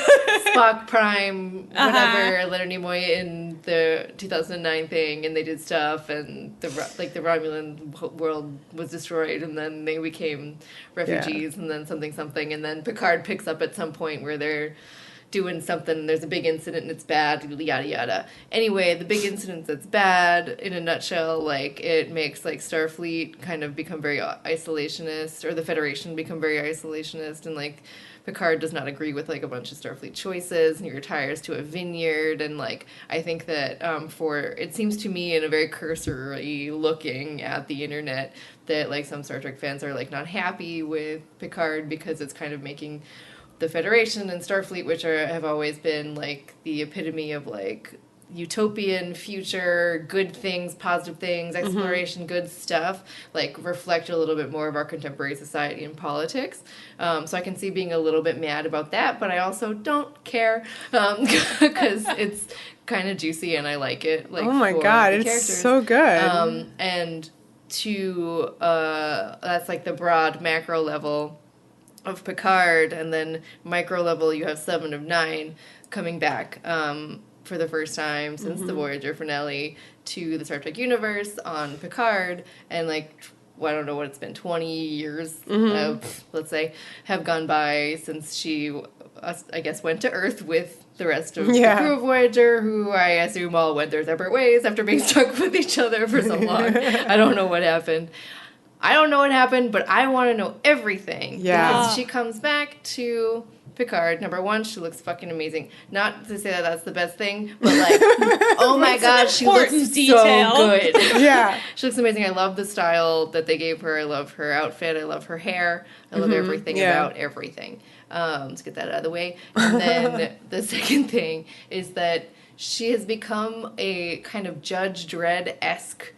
Spock Prime, whatever, Leonard Nimoy in the 2009 thing, and they did stuff, and the Romulan world was destroyed, and then they became refugees, and then something, and then Picard picks up at some point where they're doing something, there's a big incident and it's bad, yada yada. Anyway, the big incident that's bad, in a nutshell, like, it makes, like, Starfleet kind of become very isolationist, or the Federation become very isolationist, and, like, Picard does not agree with, like, a bunch of Starfleet choices, and he retires to a vineyard, and, like, I think that it seems to me, in a very cursory looking at the internet, that, like, some Star Trek fans are, like, not happy with Picard because it's kind of making the Federation and Starfleet, which have always been, like, the epitome of, like, utopian future, good things, positive things, exploration, good stuff, like, reflect a little bit more of our contemporary society and politics. So I can see being a little bit mad about that, but I also don't care, because it's kind of juicy and I like it. Like, Oh my for God, the it's characters. so good. And to, that's, like, the broad macro level of Picard, and then micro level you have 7 of 9 coming back for the first time since the Voyager finale to the Star Trek universe on Picard, and like, well, I don't know what it's been, 20 years, let's say, have gone by since she, I guess, went to Earth with the rest of the crew of Voyager, who I assume all went their separate ways after being stuck with each other for so long. I don't know what happened. But I want to know everything. Yeah. Because she comes back to Picard, number one, she looks fucking amazing. Not to say that that's the best thing, but like, oh my god, she looks detail. so good. Yeah. She looks amazing. I love the style that they gave her. I love her outfit. I love her hair. I love everything about everything. Let's get that out of the way. And then the second thing is that she has become a kind of Judge Dredd-esque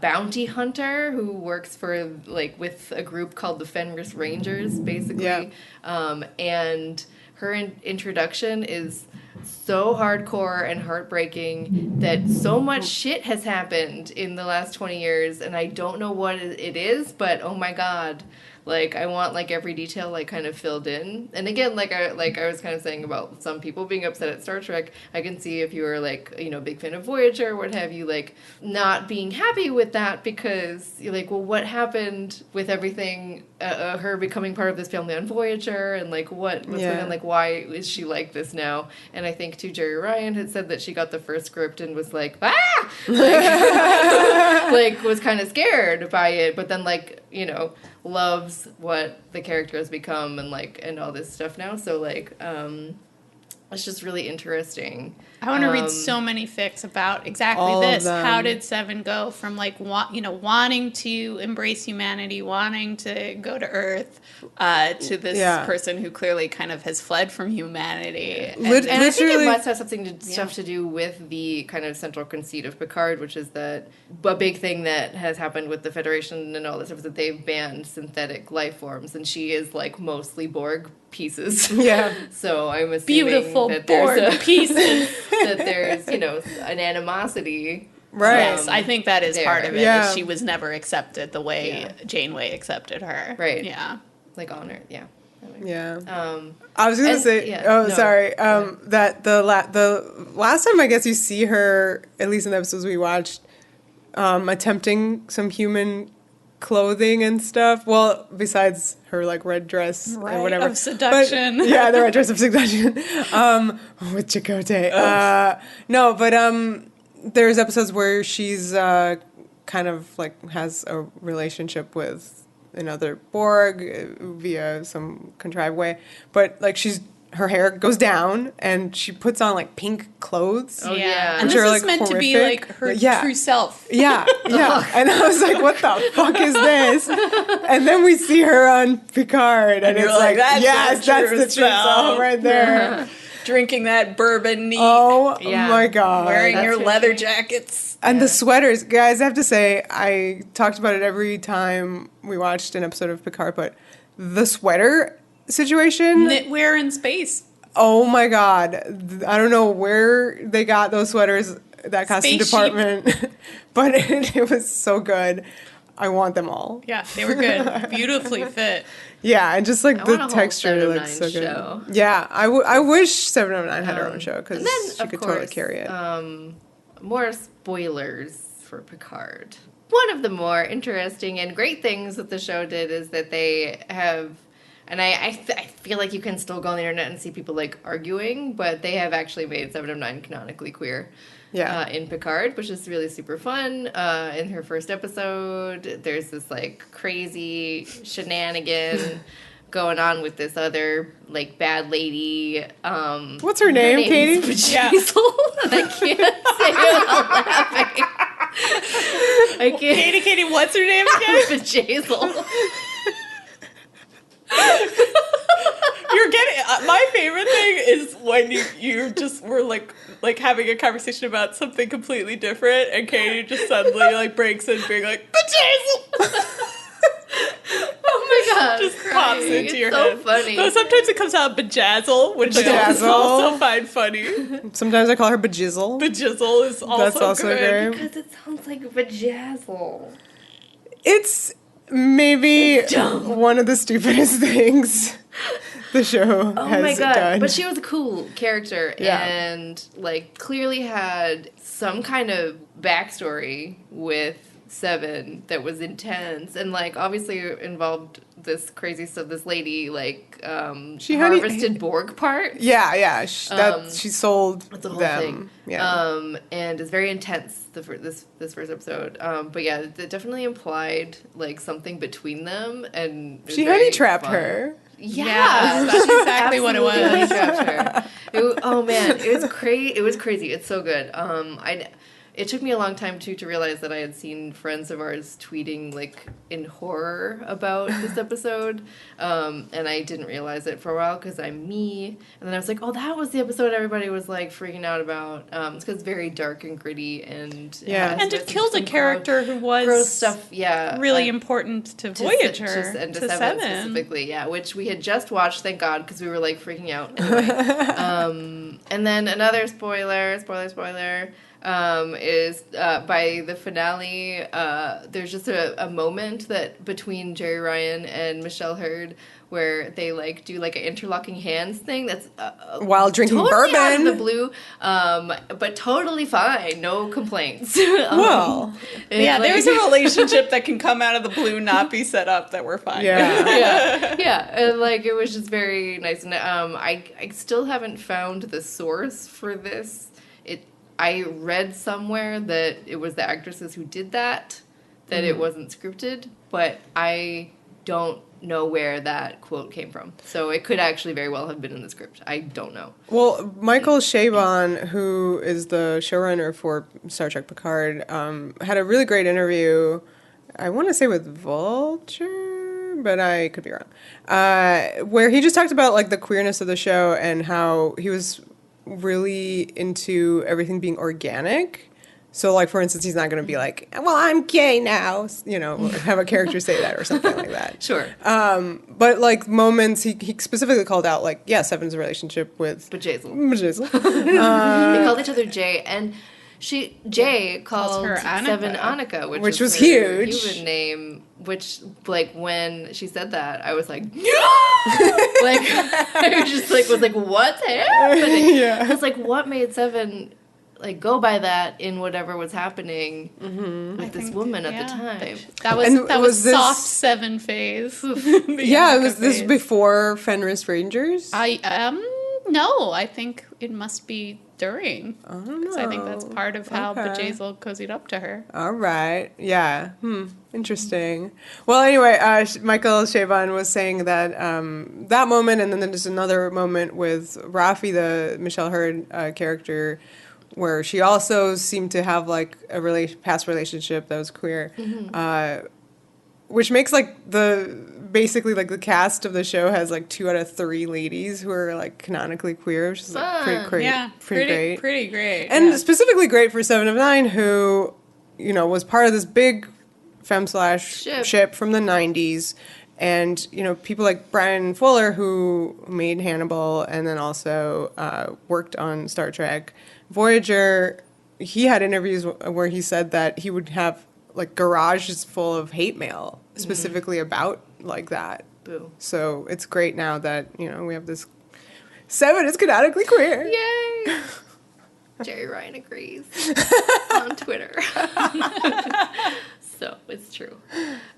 bounty hunter who works for, like, with a group called the Fenris Rangers, basically. Yeah. And her introduction is so hardcore and heartbreaking that so much shit has happened in the last 20 years, and I don't know what it is, but oh my god. Like, I want, like, every detail, like, kind of filled in. And again, like I was kind of saying about some people being upset at Star Trek, I can see if you were, like, you know, big fan of Voyager or what have you, like, not being happy with that because you're like, well, what happened with everything, her becoming part of this family on Voyager, and, like, what's going on, like, why is she like this now? And I think, too, Jerry Ryan had said that she got the first script and was like, ah! Like was kind of scared by it, but then, like, you know, loves what the character has become and, like, and all this stuff now. So, like, it's just really interesting. I want to read so many fics about exactly all this. of them. How did Seven go from, like, wanting to embrace humanity, wanting to go to Earth, to this person who clearly kind of has fled from humanity? And I think it must have stuff to do with the kind of central conceit of Picard, which is that a big thing that has happened with the Federation and all this stuff is that they've banned synthetic life forms, and she is, like, mostly Borg pieces. Yeah. So I'm assuming beautiful that Borg there's pieces. that there's, you know, an animosity. Right. Yes, I think that is part of it. Yeah. Is she was never accepted the way Janeway accepted her. Right. Yeah. Like, honor. Yeah. Yeah. I was gonna say. sorry. That the last time I guess you see her, at least in the episodes we watched, attempting some human clothing and stuff. Well, besides her, like, red dress and whatever. Of seduction. But, yeah, the red dress of seduction. With Chakotay. No, but there's episodes where she's kind of, like, has a relationship with another Borg via some contrived way. But, like, her hair goes down and she puts on, like, pink clothes. Oh, yeah. And this is like, meant horrific. To be, like, her true self. Yeah, yeah. And I was like, what the fuck is this? And then we see her on Picard, and it's like, yes, that's the true self right there. Drinking that bourbon neat. Oh, my God. Wearing your leather jackets. And the sweaters. Guys, I have to say, I talked about it every time we watched an episode of Picard, but the sweater situation. Knitwear in space. Oh my god. I don't know where they got those sweaters, that costume department, but it was so good. I want them all. Yeah, they were good. Beautifully fit. Yeah, and just, like, the texture looks so good. Show. Yeah, I wish 709 had her own show, because she could totally carry it. More spoilers for Picard. One of the more interesting and great things that the show did is that they have... And I feel like you can still go on the internet and see people, like, arguing, but they have actually made 7 of 9 canonically queer in Picard, which is really super fun. In her first episode, there's this, like, crazy shenanigan going on with this other, like, bad lady. What's her name, Katie? BJAYZL. I can't say it without laughing. I can't. Katie, what's her name again? BJAYZL. You're getting my favorite thing is when you just were like having a conversation about something completely different, and Katie just suddenly, like, breaks in being like, BJAYZL. Oh my god! Just pops into your head. So funny. So sometimes it comes out BJAYZL, which I also find funny. Sometimes I call her BJAYZL. BJAYZL is also good. Because it sounds like BJAYZL. It's maybe one of the stupidest things the show has done. But she was a cool character and, like, clearly had some kind of backstory with Seven that was intense and, like, obviously involved this crazy stuff. This lady, like, she harvested Borg parts. Yeah. She sold that's the whole them. Thing. Yeah. And it's very intense. This first episode. But yeah, it definitely implied, like, something between them, and she honey trapped her. Yeah, that's exactly what it was. Oh man, it was crazy. It was crazy. It's so good. It took me a long time too to realize that I had seen friends of ours tweeting like in horror about this episode, and I didn't realize it for a while because I'm me. And then I was like, oh, that was the episode everybody was like freaking out about. It's because it's very dark and gritty and and it killed a character who was gross stuff. Yeah, really important to Voyager and to Seven Seven specifically. Yeah, which we had just watched. Thank God, because we were like freaking out. Anyway, and then another spoiler. Is by the finale, there's just a moment that between Jerry Ryan and Michelle Hurd where they like do like an interlocking hands thing that's while drinking totally bourbon out of the blue, but totally fine, no complaints. Well, yeah, like, there's a relationship that can come out of the blue, not be set up, that we're fine. Yeah, and like it was just very nice. And I still haven't found the source for this. I read somewhere that it was the actresses who did that it wasn't scripted, but I don't know where that quote came from. So it could actually very well have been in the script. I don't know. Well, Michael Chabon, who is the showrunner for Star Trek Picard, had a really great interview, I want to say with Vulture, but I could be wrong, where he just talked about like the queerness of the show and how he was really into everything being organic. So, like, for instance, he's not going to be like, well, I'm gay now, you know, have a character say that or something like that. Sure. But, like, moments, he specifically called out, like, yeah, Seven's relationship with BJAYZL. BJAYZL. They called each other Jay, and Jay called her Annika. Seven Annika, which was her huge. human name, which, like, when she said that, I was like, no! Like, I just, like, was like, what's happening? Yeah. I was like, what made Seven, like, go by that in whatever was happening with this woman at the time? That was this soft Seven phase. Yeah, was this before Fenris Rangers? No, I think it must be during. I don't know. I think that's part of how BJAYZL cozied up to her. All right. Yeah. Interesting. Well, anyway, Michael Chabon was saying that that moment, and then there's another moment with Rafi, the Michelle Hurd character, where she also seemed to have like a past relationship that was queer, which makes like basically the cast of the show has like 2 out of 3 ladies who are like canonically queer, which is like pretty great. Yeah, pretty great. And specifically great for 7 of 9, who, you know, was part of this big femme/ship from the 90s. And, you know, people like Brian Fuller, who made Hannibal and then also worked on Star Trek. Voyager, he had interviews where he said that he would have like garages full of hate mail specifically about like that. Boo. So it's great now that, you know, we have this 7 is canonically queer. Yay! Jerry Ryan agrees on Twitter. So it's true.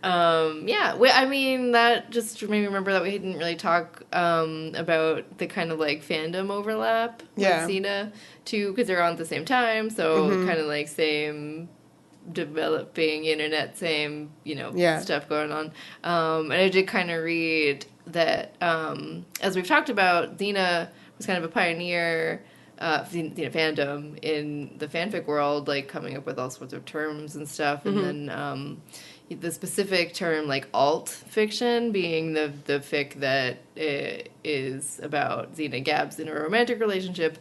I mean, that just made me remember that we didn't really talk about the kind of like fandom overlap with Xena too, because they're on at the same time. So kind of like same developing internet, same, you know, stuff going on. And I did kind of read that, as we've talked about, Xena was kind of a pioneer fandom in the fanfic world, like coming up with all sorts of terms and stuff, and then the specific term like alt fiction being the fic that is about Xena and Gabs in a romantic relationship,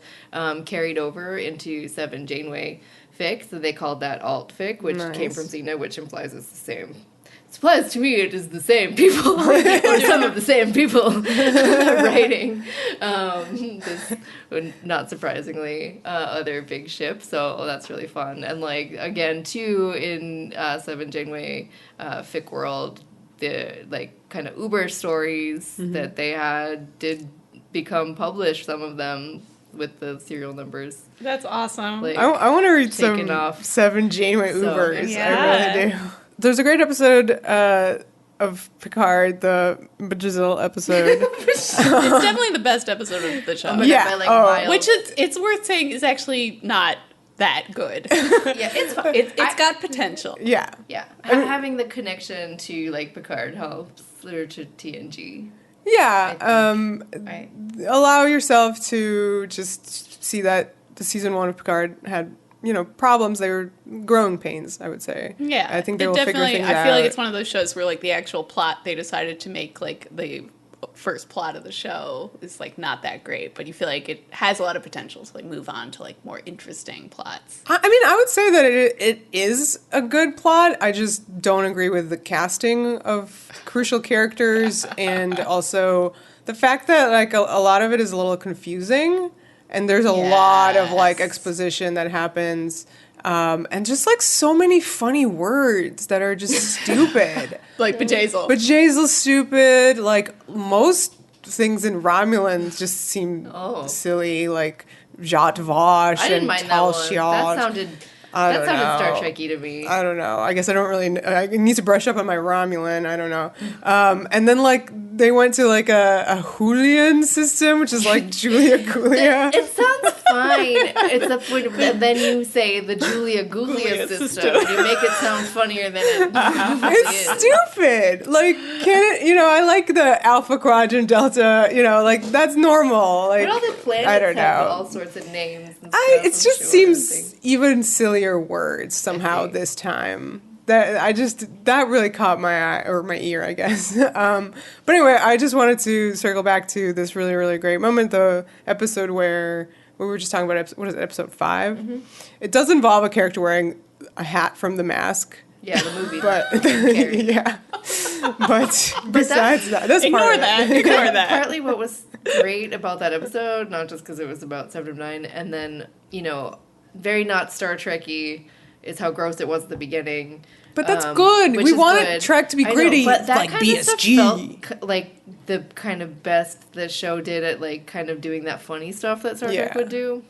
carried over into 7 Janeway fic, so they called that alt fic, which came from Xena, which implies it's the same. It implies to me it is the same people, or some of the same people writing this, not surprisingly, other big ship, so that's really fun. And like, again, too, in 7 Janeway fic world, the like kind of Uber stories that they had did become published, some of them, with the serial numbers. That's awesome. Like, I want to read some 7 Janeway Ubers. I really do. There's a great episode of Picard, the BJAYZL episode. It's definitely the best episode of the show. Which it's worth saying is actually not that good. It's fun. It's got potential. Yeah. Having the connection to like Picard helps, or to TNG. Yeah. Right. Allow yourself to just see that the season 1 of Picard had, problems. They were growing pains, I would say. Yeah, I think they it will figure definitely. things out. I feel like it's one of those shows where like the actual plot they decided to make like the first plot of the show is like not that great, but you feel like it has a lot of potential to like move on to like more interesting plots. I mean, I would say that it is a good plot. I just don't agree with the casting of crucial characters and also the fact that like a lot of it is a little confusing and there's a lot of like exposition that happens. And just like so many funny words that are just stupid. Like BJAYZL. BJAYZL's stupid. Like most things in Romulan just seem silly. Like Jat Vash I didn't and mind that Tal one. Shiat. That sounded Star Trekky to me. I don't know. I guess I don't really. I need to brush up on my Romulan. I don't know. And then like they went to like a Julian system, which is like Julia Gulia. It sounds fine, except when then you say the Julia Gulia system. You make it sound funnier than it It's is. stupid. Like, can it? I like the Alpha Quadrant Delta. Like that's normal. Like, But all the planets I don't have know. all sorts of names. And stuff, It I'm just sure, seems even sillier words somehow I see. this time. That really caught my eye or my ear, I guess. But anyway, I just wanted to circle back to this really, really great moment, the episode where we were just talking about. What is it, episode 5? Mm-hmm. It does involve a character wearing a hat from The Mask. Yeah, the movie. But yeah, but besides that's Ignore part of that. it. Ignore that. Partly what was great about that episode, not just because it was about 7 of 9, and then, very not Star Trekky is how gross it was at the beginning. But that's good. Which We is wanted good. Trek to be I know, gritty, but that like kind of stuff BSG. felt like the kind of best the show did at like kind of doing that funny stuff that Star Trek Yeah. would do.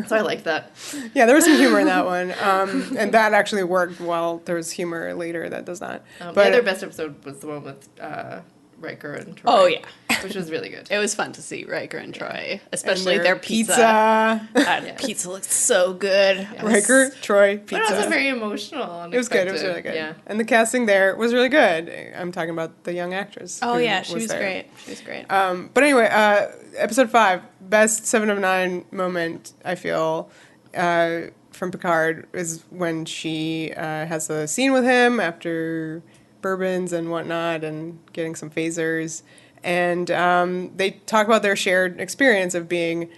So I liked that. Yeah, there was some humor in that one, and that actually worked well. There was humor later that does not. The But other best episode was the one with Riker and Troy. Oh yeah, Which was really good. it was fun to see Riker and Troy, and especially their pizza. Pizza looked so good. Riker, Troy, But also pizza. very emotional. It was good. It was really good. Yeah. And the casting there was really good. I'm talking about the young actress. Oh who yeah, she was there. great. She was great. But anyway, episode 5, best 7 of 9 moment, I feel, from Picard is when she has a scene with him after bourbons and whatnot and getting some phasers. And they talk about their shared experience of being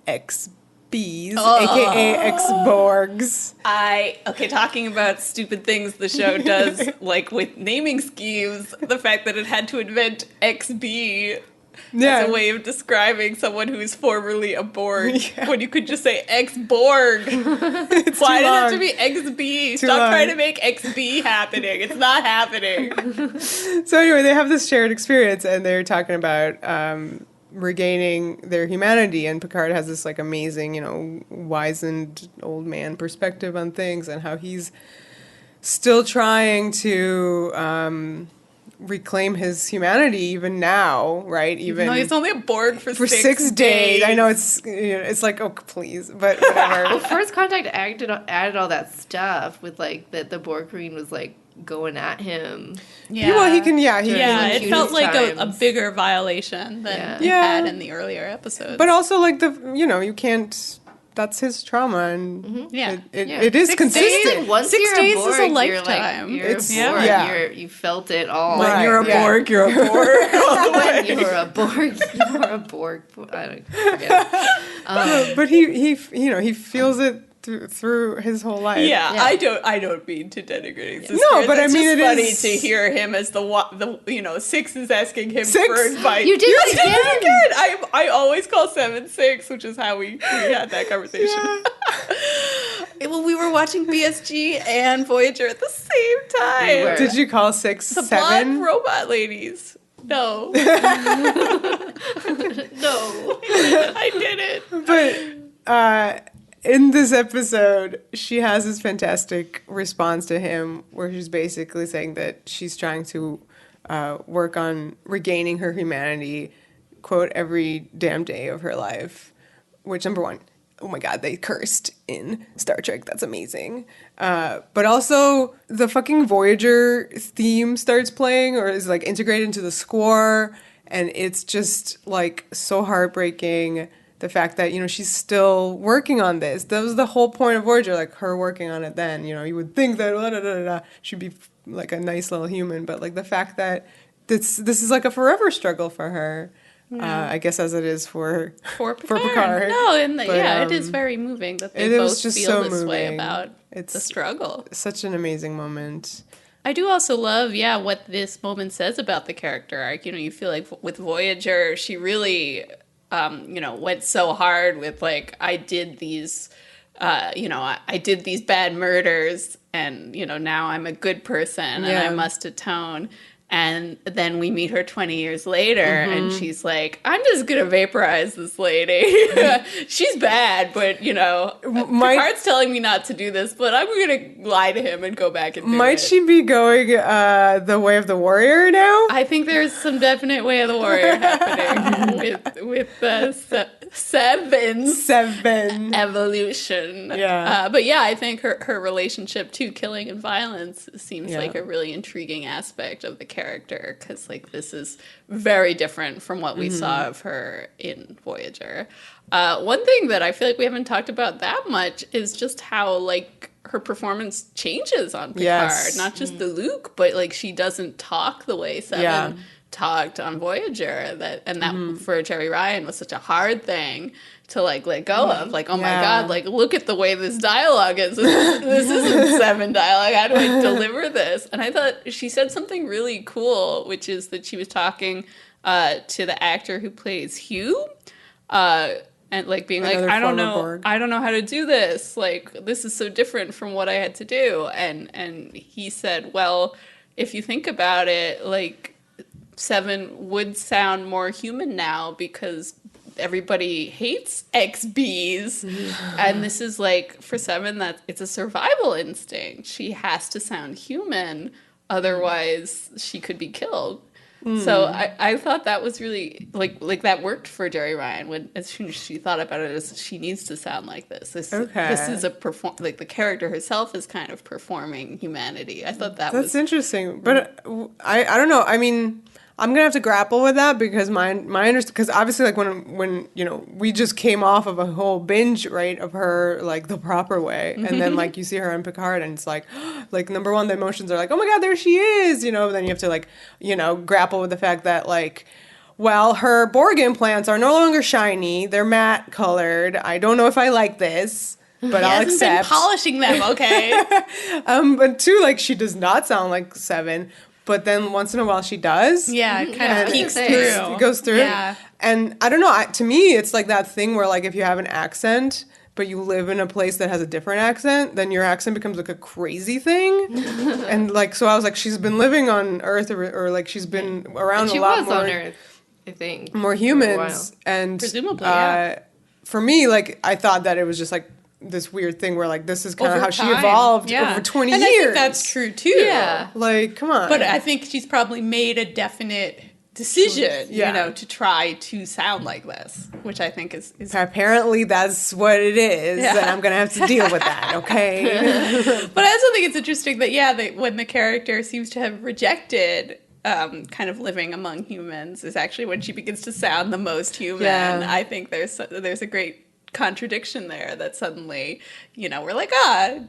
ex-Bs, a.k.a. ex-Borgs. Talking about stupid things the show does, like with naming schemes, the fact that it had to invent XB as a way of describing someone who is formerly a Borg, when you could just say ex-Borg. Why does it have to be XB? Stop trying to make XB happening. It's not happening. So anyway, they have this shared experience, and they're talking about regaining their humanity, and Picard has this like amazing, wizened old man perspective on things, and how he's still trying to reclaim his humanity even now, right? Even No, he's only a Borg for 6 days. I know it's like, oh please, but whatever. Well, First Contact added all that stuff with like that the Borg Queen was like going at him. Yeah. Well, he can. It felt like a times. bigger violation than it Yeah. had in the earlier episodes. But also like you can't. That's his trauma, and Yeah. it is 6 consistent. days. Like, once 6 you're days a is Borg, a you're lifetime. Like, you're It's- a Borg. yeah. You felt it all. Right. you're a yeah. Borg, you're a Borg. When you're a Borg, you're a Borg. I don't forget. But he feels it through his whole life. Yeah, Yeah. I don't mean to denigrate his No, but I it's mean, just it funny is- to hear him as the 6 is asking him 6? for advice. You did it again! I always call 7 6, which is how we had that conversation. Well, we were watching BSG and Voyager at the same time. We were. Did you call 6 The 7? blonde robot ladies. No, No. I didn't. But in this episode, she has this fantastic response to him where she's basically saying that she's trying to work on regaining her humanity, quote, every damn day of her life. Which, number one, oh my God, they cursed in Star Trek. That's amazing. But also, the fucking Voyager theme starts playing or is like integrated into the score. And it's just like so heartbreaking. The fact that, she's still working on this. That was the whole point of Voyager, like her working on it then. You would think that she'd be like a nice little human, but like the fact that this is like a forever struggle for her. Yeah. I guess as it is for Picard. No, it is very moving that they both feel this way about the struggle. Such an amazing moment. I do also love, what this moment says about the character arc. You feel like with Voyager, she really... went so hard with like, I did these bad murders and, now I'm a good person and I must atone. And then we meet her 20 years later, and she's like, I'm just going to vaporize this lady. She's bad, but, Picard's telling me not to do this, but I'm going to lie to him and go back and do it. Might she be going the way of the warrior now? I think there's some definite way of the warrior happening with Seven evolution. Yeah. But I think her relationship to killing and violence seems like a really intriguing aspect of the character, because like this is very different from what we saw of her in Voyager. One thing that I feel like we haven't talked about that much is just how like her performance changes on Picard. Not just the Luke, but like she doesn't talk the way Seven talked on Voyager. That for Jeri Ryan was such a hard thing to like let go of. Like, oh my God, like look at the way this dialogue is. This isn't Seven dialogue. How do I deliver this? And I thought she said something really cool, which is that she was talking to the actor who plays Hugh, and like being like, I don't know how to do this. Like, this is so different from what I had to do. And he said, well, if you think about it, like Seven would sound more human now because everybody hates XBs. And this is like, for Seven, that it's a survival instinct. She has to sound human, otherwise she could be killed. So I thought that was really like that worked for Jeri Ryan when as soon as she thought about it as she needs to sound like this. This is a like the character herself is kind of performing humanity. I thought that's interesting, but I don't know. I mean, I'm gonna have to grapple with that because my understanding, because obviously like when we just came off of a whole binge, right, of her like the proper way, and then like you see her on Picard and it's like number one, the emotions are like, oh my God, there she is, but then you have to like grapple with the fact that like, well, her Bërg implants are no longer shiny, they're matte colored. I don't know if I like this, but I'll accept. Been polishing them, okay. But two, like she does not sound like Seven. But then once in a while she does. Yeah, it kind of peeks through. It goes through. Yeah. And I don't know, to me, it's like that thing where like if you have an accent, but you live in a place that has a different accent, then your accent becomes like a crazy thing. And like, so I was like, she's been living on Earth or like she's been around a lot more. She was on Earth, I think. More humans. And presumably, for me, like, I thought that it was just like, this weird thing where like this is kind of how she evolved over 20 years. I think that's true too. Yeah. Like, come on. But I think she's probably made a definite decision, to try to sound like this, which I think is apparently that's what it is, and I'm gonna have to deal with that, okay? But I also think it's interesting that when the character seems to have rejected kind of living among humans is actually when she begins to sound the most human. I think there's a great contradiction there that suddenly, we're like,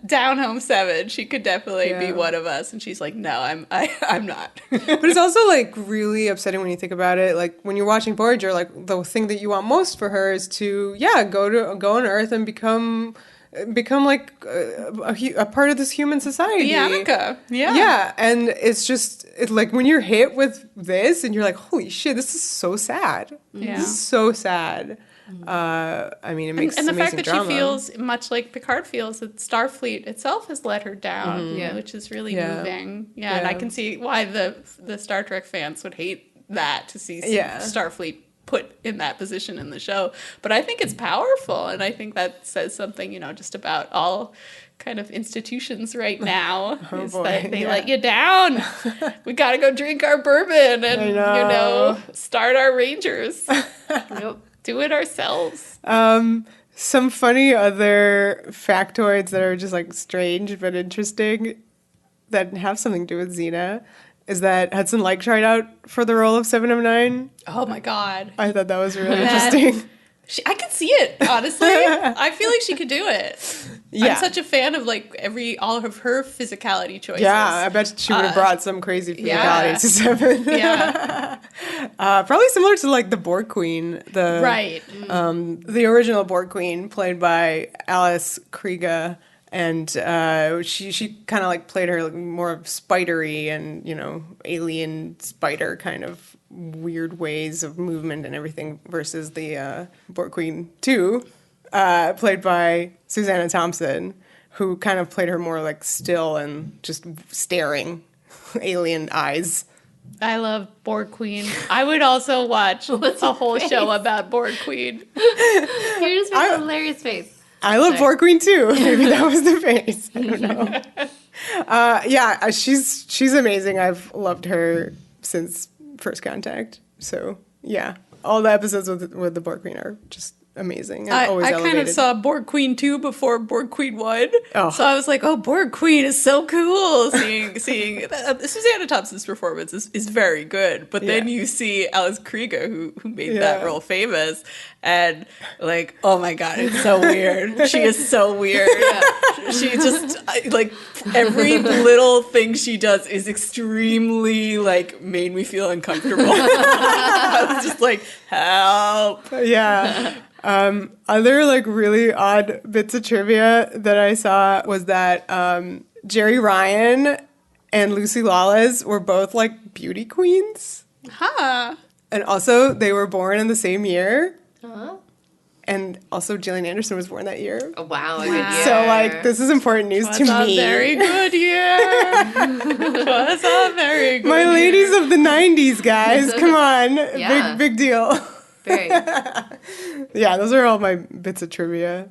down home Seven, she could definitely be one of us, and she's like, no, I'm not. But it's also like really upsetting when you think about it. Like when you're watching Voyager, like the thing that you want most for her is to go on Earth and become like a part of this human society. Yannicka. Yeah, and it's like when you're hit with this and you're like, holy shit, this is so sad. This is so sad. I mean, it makes and the fact that drama. she feels much like Picard feels that Starfleet itself has let her down, which is really moving. And I can see why the Star Trek fans would hate that to see Starfleet put in that position in the show. But I think it's powerful, and I think that says something, just about all kind of institutions right now that they let you down. We got to go drink our bourbon and, start our Rangers. Yep. Do it ourselves. Some funny other factoids that are just like strange but interesting that have something to do with Xena. is that Hudson Light tried out for the role of Seven of Nine. Oh my god. I thought that was really interesting. I could see it, honestly. I feel like she could do it. Yeah. I'm such a fan of like all of her physicality choices. Yeah, I bet she would have brought some crazy physicality yeah. to Seven. Yeah. Probably similar to like the Borg Queen, Right. The original Borg Queen, played by Alice Krige, and she kind of like played her like, more spidery and alien spider kind of weird ways of movement and everything, versus the Borg Queen 2, played by Susanna Thompson, who kind of played her more like still and just staring alien eyes. I love Borg Queen. I would also watch a whole show about Borg Queen. You just made a hilarious face. I love Borg Queen too. Maybe that was the face. I don't know. Yeah, she's amazing. I've loved her since First Contact. So yeah, all the episodes with the Borg Queen are just amazing. And always I elevated. kind of saw Borg Queen 2 before Borg Queen 1. Oh. So I was like, oh, Borg Queen is so cool. Seeing Susanna Thompson's performance is very good. But then you see Alice Krige, who made that role famous. And like, oh my God, it's so weird. She is so weird. She just, like, every little thing she does is extremely, like, made me feel uncomfortable. I was just like, help. Yeah. Other like really odd bits of trivia that I saw was that Jerry Ryan and Lucy Lawless were both like beauty queens. Huh. And also they were born in the same year. Huh? And also Gillian Anderson was born that year. Oh, wow. A good year. So like this is important news to me. Very good year. Was a very good My year. ladies of the 90s, guys. Come on. Yeah. Big deal. Very. Yeah, those are all my bits of trivia.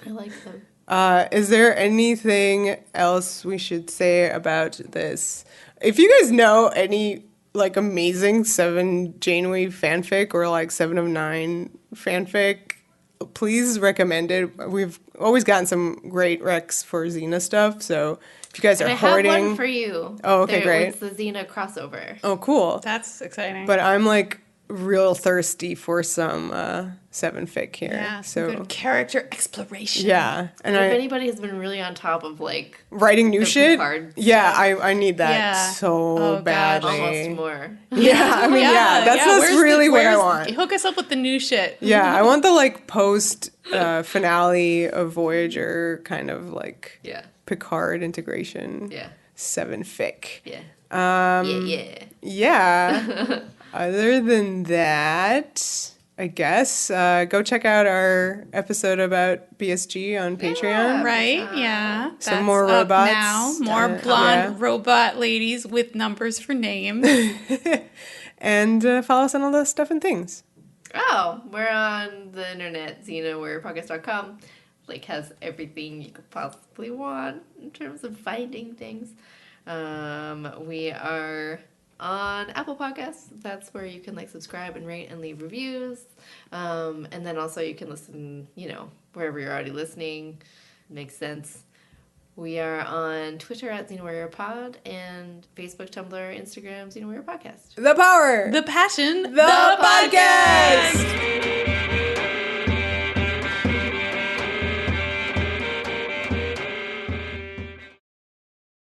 I like them. Is there anything else we should say about this? If you guys know any like amazing Janeway fanfic or like 7 of 9 fanfic, please recommend it. We've always gotten some great recs for Xena stuff, so if you guys are hoarding... I have one for you. Oh, okay, great. It's the Xena crossover. Oh, cool. That's exciting. But I'm like real thirsty for some 7 fic here. Yeah, so good character exploration. yeah, and If anybody has been really on top of like writing new the shit. Picard Yeah, stuff. I need that Yeah. so Oh, gosh. badly. Almost more. Yeah, I mean, that's really what I want. Hook us up with the new shit. Yeah, I want the like post finale of Voyager kind of like Yeah. Picard integration. Yeah. 7 fic. Yeah. Yeah. Other than that, I guess go check out our episode about BSG on Patreon. Right? Yeah. Some That's more up robots. now. More blonde robot ladies with numbers for names. And follow us on all the stuff and things. Oh, we're on the internet, xenawarriorpodcast.com. Link has everything you could possibly want in terms of finding things. We are on Apple Podcasts. That's where you can like subscribe and rate and leave reviews. And then also you can listen, wherever you're already listening. Makes sense. We are on Twitter at Xena Warrior Pod and Facebook, Tumblr, Instagram, Xena Warrior Podcast. The power. The passion. The podcast.